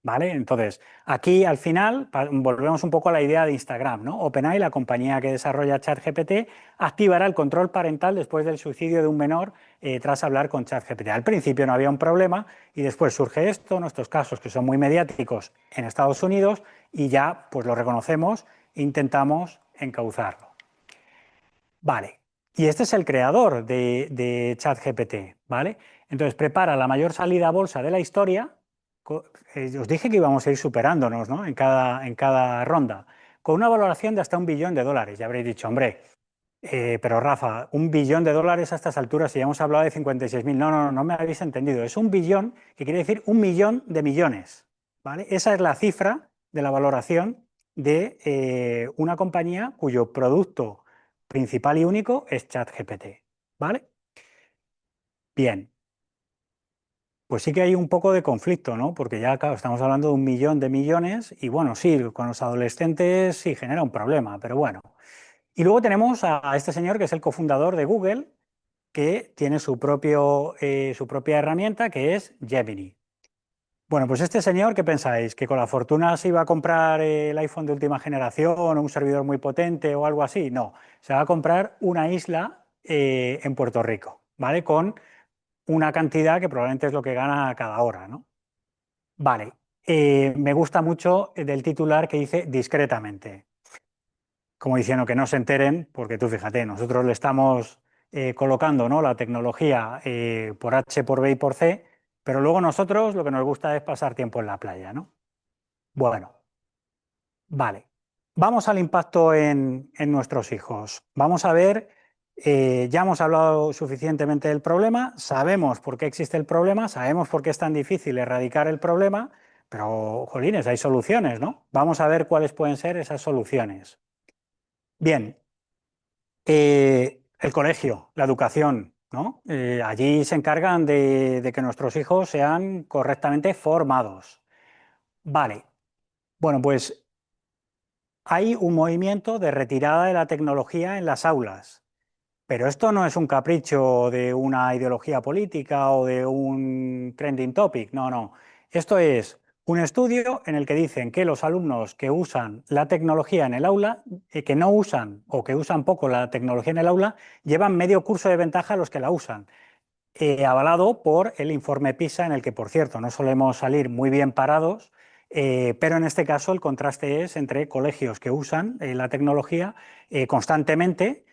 ¿Vale? Entonces, aquí al final volvemos un poco a la idea de Instagram, ¿no? OpenAI, la compañía que desarrolla ChatGPT, activará el control parental después del suicidio de un menor tras hablar con ChatGPT. Al principio no había un problema y después surge esto, nuestros casos que son muy mediáticos en Estados Unidos y ya pues lo reconocemos e intentamos encauzarlo. Vale, y este es el creador de ChatGPT, ¿vale? Entonces prepara la mayor salida a bolsa de la historia. Os dije que íbamos a ir superándonos, ¿no? En cada ronda, con una valoración de hasta $1 billón. Ya habréis dicho, hombre, pero Rafa, $1 billón a estas alturas, si ya hemos hablado de 56.000, no, no, no me habéis entendido. Es un billón, que quiere decir 1 millón de millones, ¿vale? Esa es la cifra de la valoración de una compañía cuyo producto principal y único es ChatGPT, ¿vale? Bien, pues sí que hay un poco de conflicto, ¿no? Porque ya, claro, estamos hablando de 1 millón de millones y bueno, sí, con los adolescentes sí genera un problema, pero bueno. Y luego tenemos a este señor que es el cofundador de Google, que tiene su propia herramienta que es Gemini. Bueno, pues este señor, ¿qué pensáis? ¿Que con la fortuna se iba a comprar el iPhone de última generación o un servidor muy potente o algo así? No, se va a comprar una isla en Puerto Rico, ¿vale? Con una cantidad que probablemente es lo que gana cada hora, ¿no? Vale, me gusta mucho del titular que dice discretamente, como diciendo que no se enteren, porque tú fíjate, nosotros le estamos colocando, ¿no?, la tecnología por H, por B y por C, pero luego nosotros lo que nos gusta es pasar tiempo en la playa, ¿no? Bueno, vale. Vamos al impacto en nuestros hijos. Vamos a ver, ya hemos hablado suficientemente del problema, sabemos por qué existe el problema, sabemos por qué es tan difícil erradicar el problema, pero, jolines, hay soluciones, ¿no? Vamos a ver cuáles pueden ser esas soluciones. Bien, el colegio, la educación, ¿no? Allí se encargan de que nuestros hijos sean correctamente formados. Vale, bueno, pues hay un movimiento de retirada de la tecnología en las aulas, pero esto no es un capricho de una ideología política o de un trending topic, no, no. Esto es un estudio en el que dicen que los alumnos que usan la tecnología en el aula, que no usan o que usan poco la tecnología en el aula, llevan medio curso de ventaja a los que la usan, avalado por el informe PISA, en el que, por cierto, no solemos salir muy bien parados, pero en este caso el contraste es entre colegios que usan la tecnología constantemente,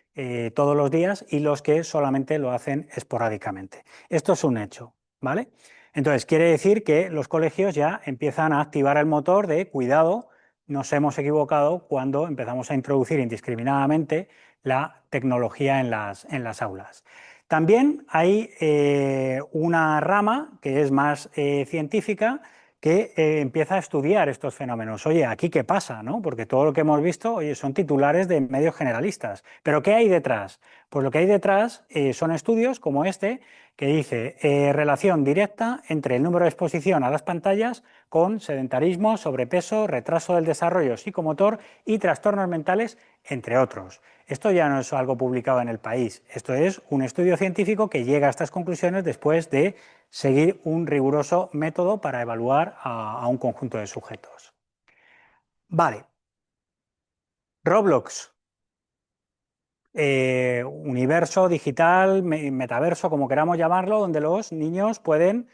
todos los días, y los que solamente lo hacen esporádicamente. Esto es un hecho, ¿vale? Entonces, quiere decir que los colegios ya empiezan a activar el motor de cuidado, nos hemos equivocado cuando empezamos a introducir indiscriminadamente la tecnología en las aulas. También hay una rama que es más científica, que empieza a estudiar estos fenómenos. Oye, ¿aquí qué pasa? ¿No? Porque todo lo que hemos visto, oye, son titulares de medios generalistas. ¿Pero qué hay detrás? Pues lo que hay detrás son estudios como este, que dice relación directa entre el número de exposición a las pantallas con sedentarismo, sobrepeso, retraso del desarrollo psicomotor y trastornos mentales, entre otros. Esto ya no es algo publicado en El País, esto es un estudio científico que llega a estas conclusiones después de seguir un riguroso método para evaluar a un conjunto de sujetos. Vale, Roblox, universo digital, metaverso, como queramos llamarlo, donde los niños pueden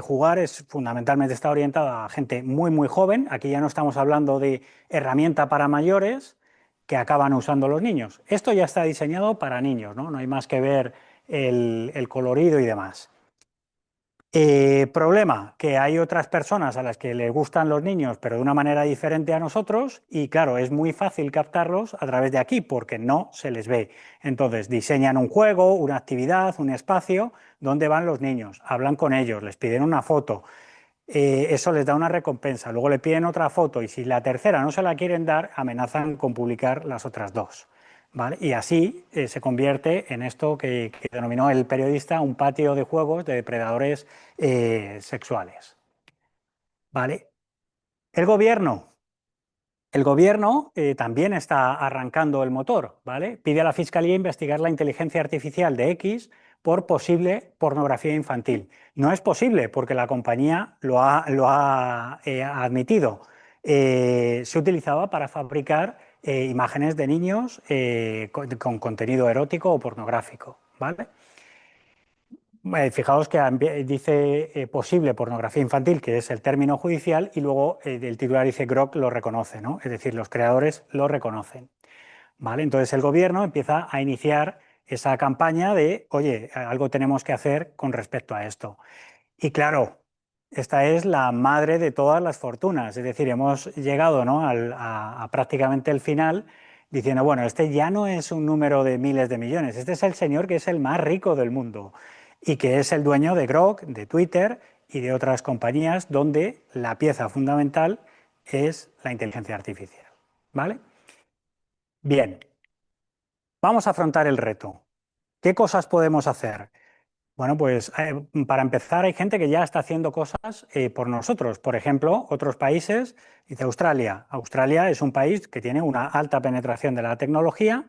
jugar, fundamentalmente está orientado a gente muy, muy joven. Aquí ya no estamos hablando de herramienta para mayores que acaban usando los niños. Esto ya está diseñado para niños, ¿no? No hay más que ver el colorido y demás. Problema, que hay otras personas a las que les gustan los niños, pero de una manera diferente a nosotros, y claro, es muy fácil captarlos a través de aquí porque no se les ve. Entonces, diseñan un juego, una actividad, un espacio donde van los niños, hablan con ellos, les piden una foto, eso les da una recompensa, luego le piden otra foto y si la tercera no se la quieren dar, amenazan con publicar las otras dos. ¿Vale? Y así se convierte en esto que denominó el periodista un patio de juegos de depredadores sexuales. ¿Vale? El gobierno, el gobierno también está arrancando el motor, ¿vale? Pide a la Fiscalía investigar la inteligencia artificial de X por posible pornografía infantil. No es posible porque la compañía lo ha admitido. Se utilizaba para fabricar imágenes de niños con contenido erótico o pornográfico, ¿vale? Fijaos que dice posible pornografía infantil, que es el término judicial, y luego el titular dice Grok lo reconoce, ¿no? Es decir, los creadores lo reconocen. ¿Vale? Entonces el gobierno empieza a iniciar esa campaña de, oye, algo tenemos que hacer con respecto a esto. Y claro, esta es la madre de todas las fortunas, es decir, hemos llegado, ¿no? a prácticamente el final diciendo, bueno, este ya no es un número de miles de millones, este es el señor que es el más rico del mundo y que es el dueño de Grok, de Twitter y de otras compañías donde la pieza fundamental es la inteligencia artificial. ¿Vale? Bien, vamos a afrontar el reto. ¿Qué cosas podemos hacer? Bueno, pues para empezar hay gente que ya está haciendo cosas por nosotros. Por ejemplo, otros países, dice Australia. Australia es un país que tiene una alta penetración de la tecnología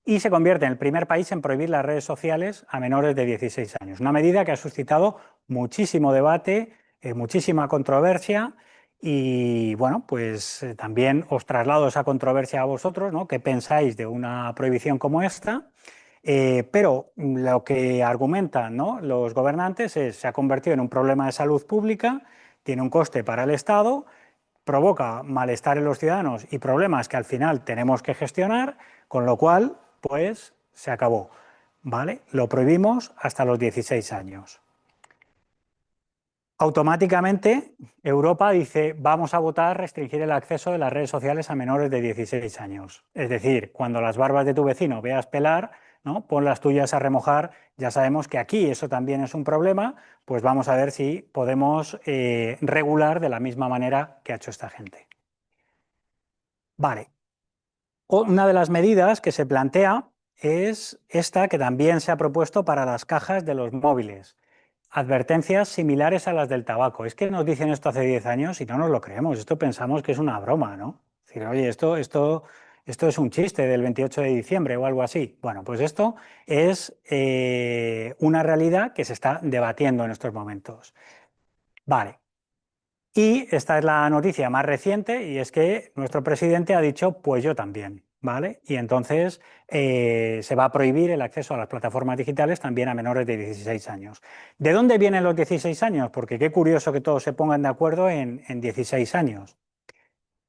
y se convierte en el primer país en prohibir las redes sociales a menores de 16 años. Una medida que ha suscitado muchísimo debate, muchísima controversia y bueno, pues también os traslado esa controversia a vosotros, ¿no? ¿Qué pensáis de una prohibición como esta? Pero lo que argumentan, ¿no? Los gobernantes es se ha convertido en un problema de salud pública, tiene un coste para el Estado, provoca malestar en los ciudadanos y problemas que al final tenemos que gestionar, con lo cual, pues se acabó. ¿Vale? Lo prohibimos hasta los 16 años. Automáticamente Europa dice vamos a votar restringir el acceso de las redes sociales a menores de 16 años. Es decir, cuando las barbas de tu vecino veas pelar, ¿no? Pon las tuyas a remojar. Ya sabemos que aquí eso también es un problema, pues vamos a ver si podemos regular de la misma manera que ha hecho esta gente. Vale. Una de las medidas que se plantea es esta que también se ha propuesto para las cajas de los móviles. Advertencias similares a las del tabaco. Es que nos dicen esto hace 10 años y no nos lo creemos. Esto pensamos que es una broma, ¿no? Es decir, oye, esto es un chiste del 28 de diciembre o algo así. Bueno, pues esto es una realidad que se está debatiendo en estos momentos. Vale. Y esta es la noticia más reciente y es que nuestro presidente ha dicho, pues yo también, ¿vale? Y entonces se va a prohibir el acceso a las plataformas digitales también a menores de 16 años. ¿De dónde vienen los 16 años? Porque qué curioso que todos se pongan de acuerdo en 16 años.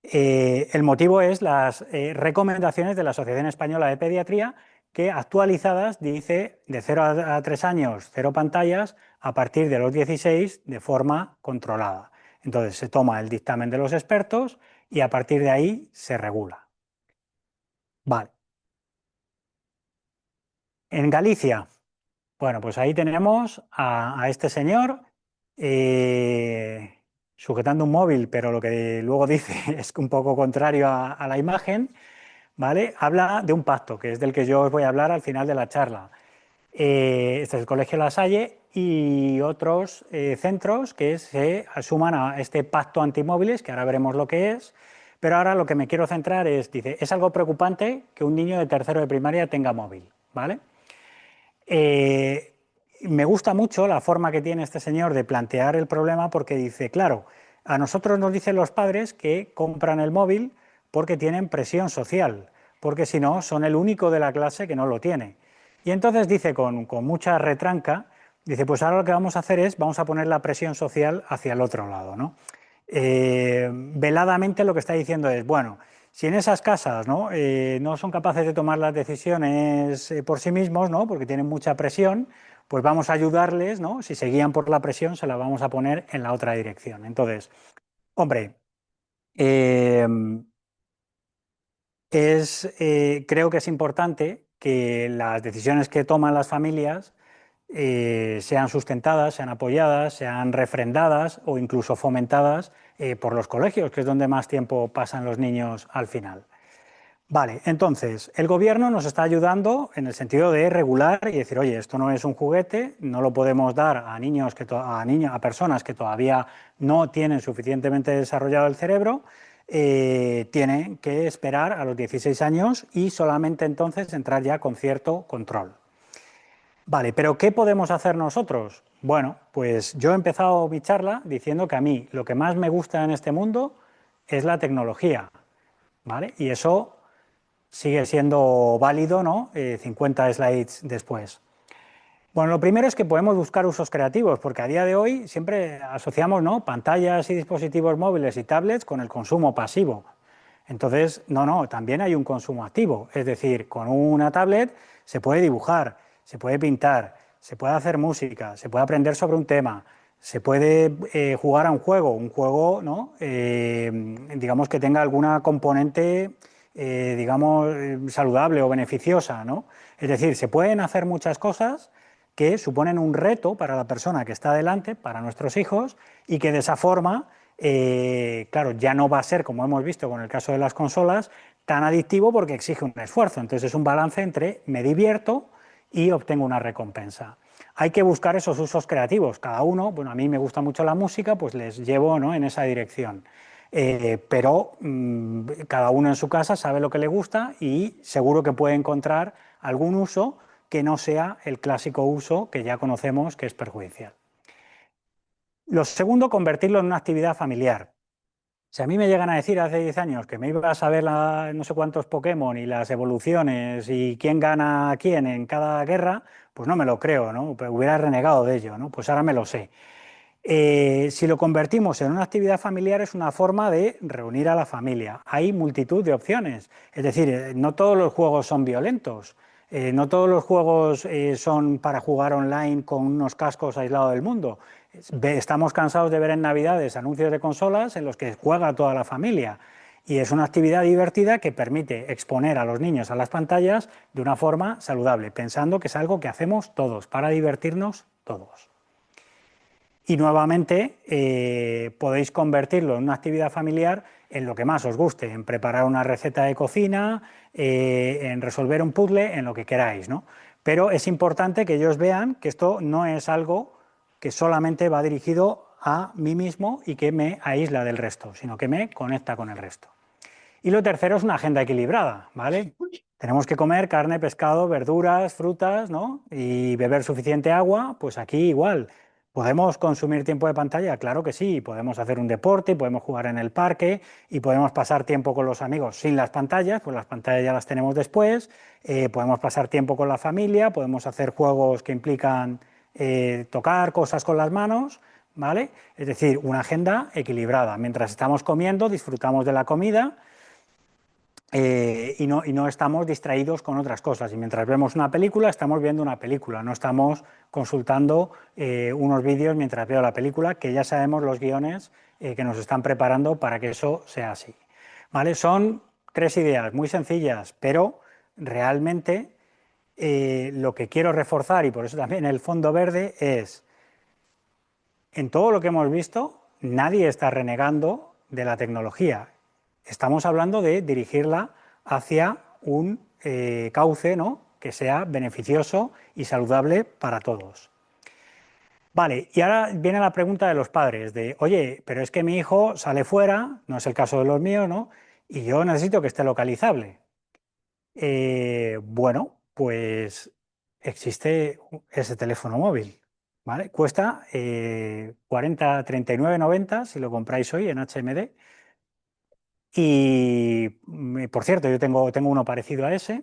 El motivo es las recomendaciones de la Asociación Española de Pediatría que actualizadas dice de 0 a 3 años, cero pantallas, a partir de los 16 de forma controlada. Entonces se toma el dictamen de los expertos y a partir de ahí se regula. Vale. En Galicia, bueno, pues ahí tenemos a este señor. sujetando un móvil, pero lo que luego dice es un poco contrario a la imagen, ¿vale? Habla de un pacto, que es del que yo os voy a hablar al final de la charla. Este es el Colegio La Salle y otros centros que se asuman a este pacto antimóviles, que ahora veremos lo que es, pero ahora lo que me quiero centrar es, dice, es algo preocupante que un niño de tercero de primaria tenga móvil, ¿vale? Eh, Me gusta mucho la forma que tiene este señor de plantear el problema porque dice, claro, a nosotros nos dicen los padres que compran el móvil porque tienen presión social, porque si no, son el único de la clase que no lo tiene. Y entonces dice con mucha retranca, dice, pues ahora lo que vamos a hacer es, vamos a poner la presión social hacia el otro lado, ¿no? Veladamente lo que está diciendo es, bueno, si en esas casas, ¿no? No son capaces de tomar las decisiones por sí mismos, ¿no? Porque tienen mucha presión, pues vamos a ayudarles, ¿no? Si se guían por la presión, se la vamos a poner en la otra dirección. Entonces, hombre, eh, creo que es importante que las decisiones que toman las familias sean sustentadas, sean apoyadas, sean refrendadas o incluso fomentadas por los colegios, que es donde más tiempo pasan los niños al final. Vale, entonces, el gobierno nos está ayudando en el sentido de regular y decir, oye, esto no es un juguete, no lo podemos dar a niños a personas que todavía no tienen suficientemente desarrollado el cerebro, tienen que esperar a los 16 años y solamente entonces entrar ya con cierto control. Vale, pero ¿qué podemos hacer nosotros? Bueno, pues yo he empezado mi charla diciendo que a mí lo que más me gusta en este mundo es la tecnología, ¿vale? Y eso sigue siendo válido, ¿no? 50 slides después. Bueno, lo primero es que podemos buscar usos creativos, porque a día de hoy siempre asociamos, ¿no? Pantallas y dispositivos móviles y tablets con el consumo pasivo. Entonces, no, también hay un consumo activo. Es decir, con una tablet se puede dibujar, se puede pintar, se puede hacer música, se puede aprender sobre un tema, se puede jugar a un juego, ¿no? Digamos que tenga alguna componente, digamos, saludable o beneficiosa, ¿no? Es decir, se pueden hacer muchas cosas que suponen un reto para la persona que está delante, para nuestros hijos, y que de esa forma, claro, ya no va a ser, como hemos visto con el caso de las consolas, tan adictivo porque exige un esfuerzo. Entonces es un balance entre me divierto y obtengo una recompensa. Hay que buscar esos usos creativos. Cada uno, bueno, a mí me gusta mucho la música, pues les llevo, ¿no? En esa dirección. Pero cada uno en su casa sabe lo que le gusta y seguro que puede encontrar algún uso que no sea el clásico uso que ya conocemos que es perjudicial. Lo segundo, convertirlo en una actividad familiar. Si a mí me llegan a decir hace 10 años que me ibas a ver no sé cuántos Pokémon y las evoluciones y quién gana a quién en cada guerra, pues no me lo creo, ¿no? Pero hubiera renegado de ello, ¿no? Pues ahora me lo sé. Si lo convertimos en una actividad familiar es una forma de reunir a la familia. Hay multitud de opciones. Es decir, no todos los juegos son violentos. No todos los juegos son para jugar online con unos cascos aislados del mundo. Estamos cansados de ver en Navidades anuncios de consolas en los que juega toda la familia. Y es una actividad divertida que permite exponer a los niños a las pantallas de una forma saludable, pensando que es algo que hacemos todos, para divertirnos todos. Y nuevamente podéis convertirlo en una actividad familiar en lo que más os guste, en preparar una receta de cocina, en resolver un puzzle, en lo que queráis, ¿no? Pero es importante que ellos vean que esto no es algo que solamente va dirigido a mí mismo y que me aísla del resto, sino que me conecta con el resto. Y lo tercero es una agenda equilibrada, ¿vale? Tenemos que comer carne, pescado, verduras, frutas, ¿no? Y beber suficiente agua, pues aquí igual. ¿Podemos consumir tiempo de pantalla? Claro que sí, podemos hacer un deporte, podemos jugar en el parque y podemos pasar tiempo con los amigos sin las pantallas, pues las pantallas ya las tenemos después, podemos pasar tiempo con la familia, podemos hacer juegos que implican tocar cosas con las manos, ¿vale? Es decir, una agenda equilibrada. Mientras estamos comiendo, disfrutamos de la comida y no estamos distraídos con otras cosas. Y mientras vemos una película, estamos viendo una película, no estamos consultando unos vídeos mientras veo la película, que ya sabemos los guiones que nos están preparando para que eso sea así. ¿Vale? Son tres ideas muy sencillas, pero realmente lo que quiero reforzar, y por eso también el fondo verde, es en todo lo que hemos visto, nadie está renegando de la tecnología. Estamos hablando de dirigirla hacia un cauce, ¿no?, que sea beneficioso y saludable para todos. Vale, y ahora viene la pregunta de los padres, de, oye, pero es que mi hijo sale fuera, no es el caso de los míos, ¿no? Y yo necesito que esté localizable. Bueno, pues existe ese teléfono móvil, ¿vale? Cuesta 39,90 si lo compráis hoy en HMD. Y, por cierto, yo tengo uno parecido a ese.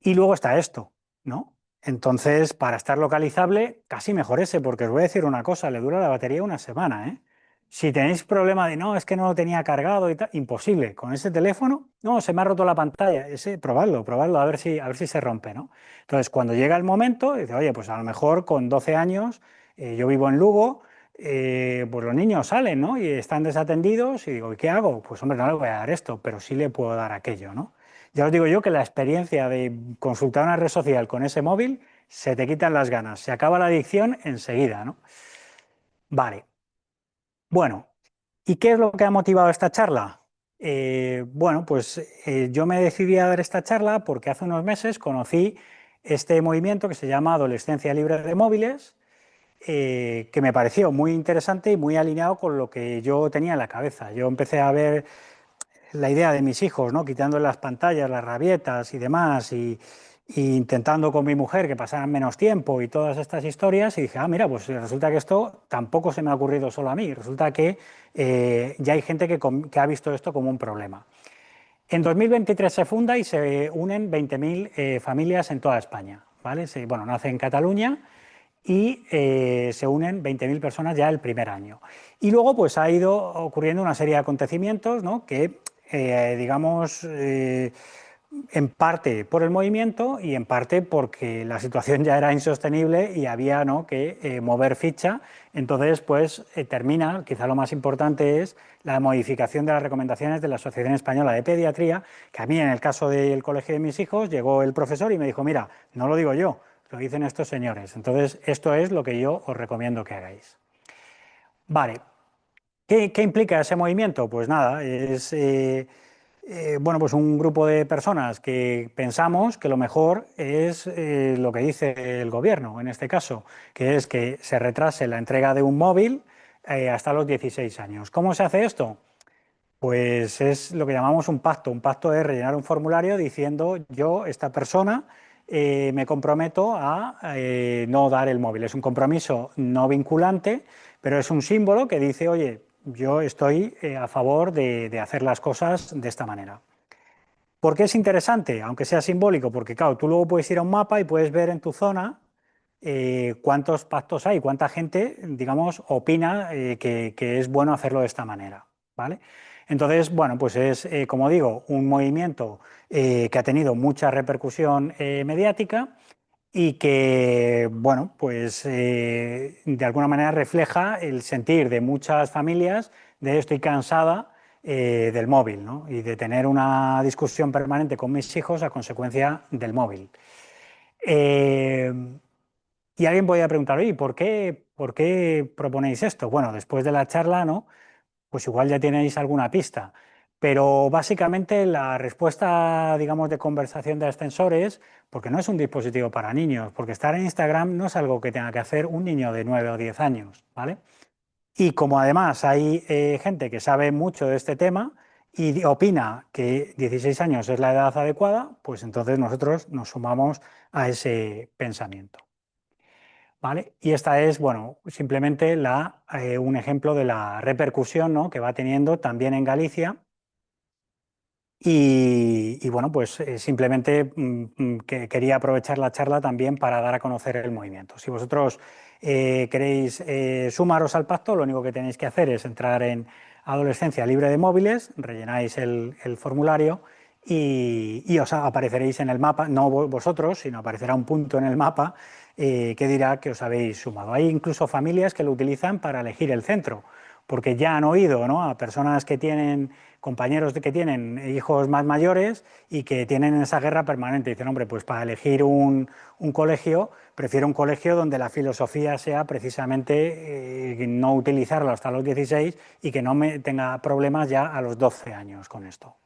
Y luego está esto, ¿no? Entonces, para estar localizable, casi mejor ese, porque os voy a decir una cosa, le dura la batería una semana, ¿eh? Si tenéis problema de, no, es que no lo tenía cargado y tal, imposible. Con ese teléfono, no, se me ha roto la pantalla. Ese, probadlo, a ver si se rompe, ¿no? Entonces, cuando llega el momento, dice, oye, pues a lo mejor con 12 años, yo vivo en Lugo, pues los niños salen, ¿no? Y están desatendidos y digo, ¿y qué hago? Pues hombre, no le voy a dar esto, pero sí le puedo dar aquello, ¿no? Ya os digo yo que la experiencia de consultar una red social con ese móvil, se te quitan las ganas, se acaba la adicción enseguida, ¿no? Vale, bueno, ¿y qué es lo que ha motivado esta charla? Bueno, pues yo me decidí a dar esta charla porque hace unos meses conocí este movimiento que se llama Adolescencia Libre de Móviles, que me pareció muy interesante y muy alineado con lo que yo tenía en la cabeza. Yo empecé a ver la idea de mis hijos, ¿no?, quitando las pantallas, las rabietas y demás, y intentando con mi mujer que pasaran menos tiempo y todas estas historias, y dije, ah, mira, pues resulta que esto tampoco se me ha ocurrido solo a mí, resulta que ya hay gente que ha visto esto como un problema. En 2023 se funda y se unen 20.000 familias en toda España, ¿vale? Bueno, nace en Cataluña y se unen 20.000 personas ya el primer año. Y luego pues ha ido ocurriendo una serie de acontecimientos, ¿no?, que, digamos, en parte por el movimiento y en parte porque la situación ya era insostenible y había, ¿no?, que mover ficha. Entonces, pues termina, quizá lo más importante es la modificación de las recomendaciones de la Asociación Española de Pediatría, que a mí en el caso del colegio de mis hijos llegó el profesor y me dijo, mira, no lo digo yo, lo dicen estos señores. Entonces, esto es lo que yo os recomiendo que hagáis. Vale, ¿qué implica ese movimiento? Pues nada, es bueno, pues un grupo de personas que pensamos que lo mejor es lo que dice el gobierno, en este caso, que es que se retrase la entrega de un móvil hasta los 16 años. ¿Cómo se hace esto? Pues es lo que llamamos un pacto. Un pacto es rellenar un formulario diciendo yo, esta persona, me comprometo a no dar el móvil. Es un compromiso no vinculante, pero es un símbolo que dice, oye, yo estoy a favor de hacer las cosas de esta manera. ¿Por qué es interesante? Aunque sea simbólico, porque claro, tú luego puedes ir a un mapa y puedes ver en tu zona cuántos pactos hay, cuánta gente, digamos, opina que es bueno hacerlo de esta manera, ¿vale? Entonces, bueno, pues es, como digo, un movimiento que ha tenido mucha repercusión mediática y que, bueno, pues de alguna manera refleja el sentir de muchas familias de estoy cansada del móvil, ¿no?, y de tener una discusión permanente con mis hijos a consecuencia del móvil. Eh, y alguien podría preguntar, oye, ¿por qué proponéis esto? Bueno, después de la charla, ¿no?, pues igual ya tenéis alguna pista. Pero básicamente la respuesta, digamos, de conversación de ascensores, porque no es un dispositivo para niños, porque estar en Instagram no es algo que tenga que hacer un niño de 9 o 10 años, ¿vale? Y como además hay gente que sabe mucho de este tema y opina que 16 años es la edad adecuada, pues entonces nosotros nos sumamos a ese pensamiento, ¿vale? Y esta es, bueno, simplemente un ejemplo de la repercusión, ¿no?, que va teniendo también en Galicia. Y bueno, pues simplemente que quería aprovechar la charla también para dar a conocer el movimiento. Si vosotros queréis sumaros al pacto, lo único que tenéis que hacer es entrar en Adolescencia Libre de Móviles, rellenáis el formulario y os apareceréis en el mapa, no vosotros, sino aparecerá un punto en el mapa que dirá que os habéis sumado. Hay incluso familias que lo utilizan para elegir el centro. porque ya han oído, ¿no?, a personas que tienen, compañeros que tienen hijos más mayores y que tienen esa guerra permanente. Dicen, hombre, pues para elegir un colegio, prefiero un colegio donde la filosofía sea precisamente no utilizarlo hasta los 16 y que no me tenga problemas ya a los 12 años con esto.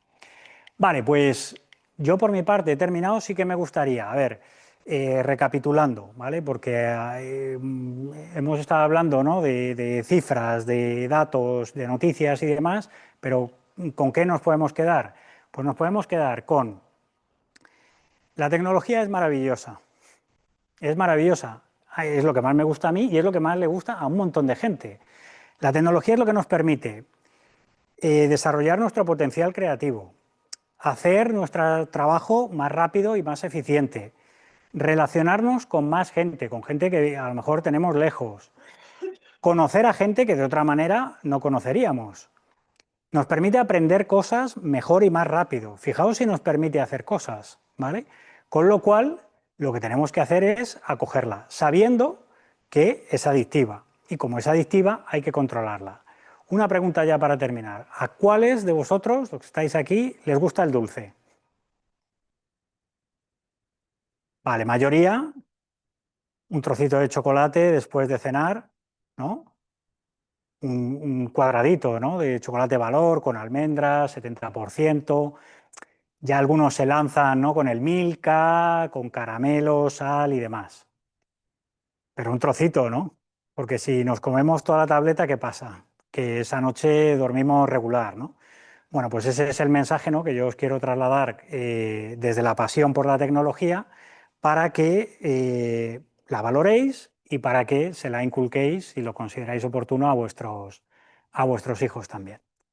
Vale, pues yo por mi parte he terminado. Sí que me gustaría, a ver, recapitulando, ¿vale? Porque hemos estado hablando, ¿no?, de cifras, de datos, de noticias y demás, pero ¿con qué nos podemos quedar? Pues nos podemos quedar con la tecnología es maravillosa, es lo que más me gusta a mí y es lo que más le gusta a un montón de gente. La tecnología es lo que nos permite desarrollar nuestro potencial creativo, hacer nuestro trabajo más rápido y más eficiente, relacionarnos con más gente, con gente que a lo mejor tenemos lejos, conocer a gente que de otra manera no conoceríamos. Nos permite aprender cosas mejor y más rápido. Fijaos si nos permite hacer cosas, ¿vale? Con lo cual, lo que tenemos que hacer es acogerla, sabiendo que es adictiva. Y como es adictiva, hay que controlarla. Una pregunta ya para terminar. ¿A cuáles de vosotros, los que estáis aquí, les gusta el dulce? Vale, mayoría, un trocito de chocolate después de cenar, ¿no? Un cuadradito, ¿no?, de chocolate valor con almendras, 70%. Ya algunos se lanzan, ¿no?, con el Milka, con caramelo, sal y demás. Pero un trocito, ¿no? Porque si nos comemos toda la tableta, ¿qué pasa? Que esa noche dormimos regular, ¿no? Bueno, pues ese es el mensaje, ¿no?, que yo os quiero trasladar desde la pasión por la tecnología para que la valoréis y para que se la inculquéis, si lo consideráis oportuno, a vuestros hijos también.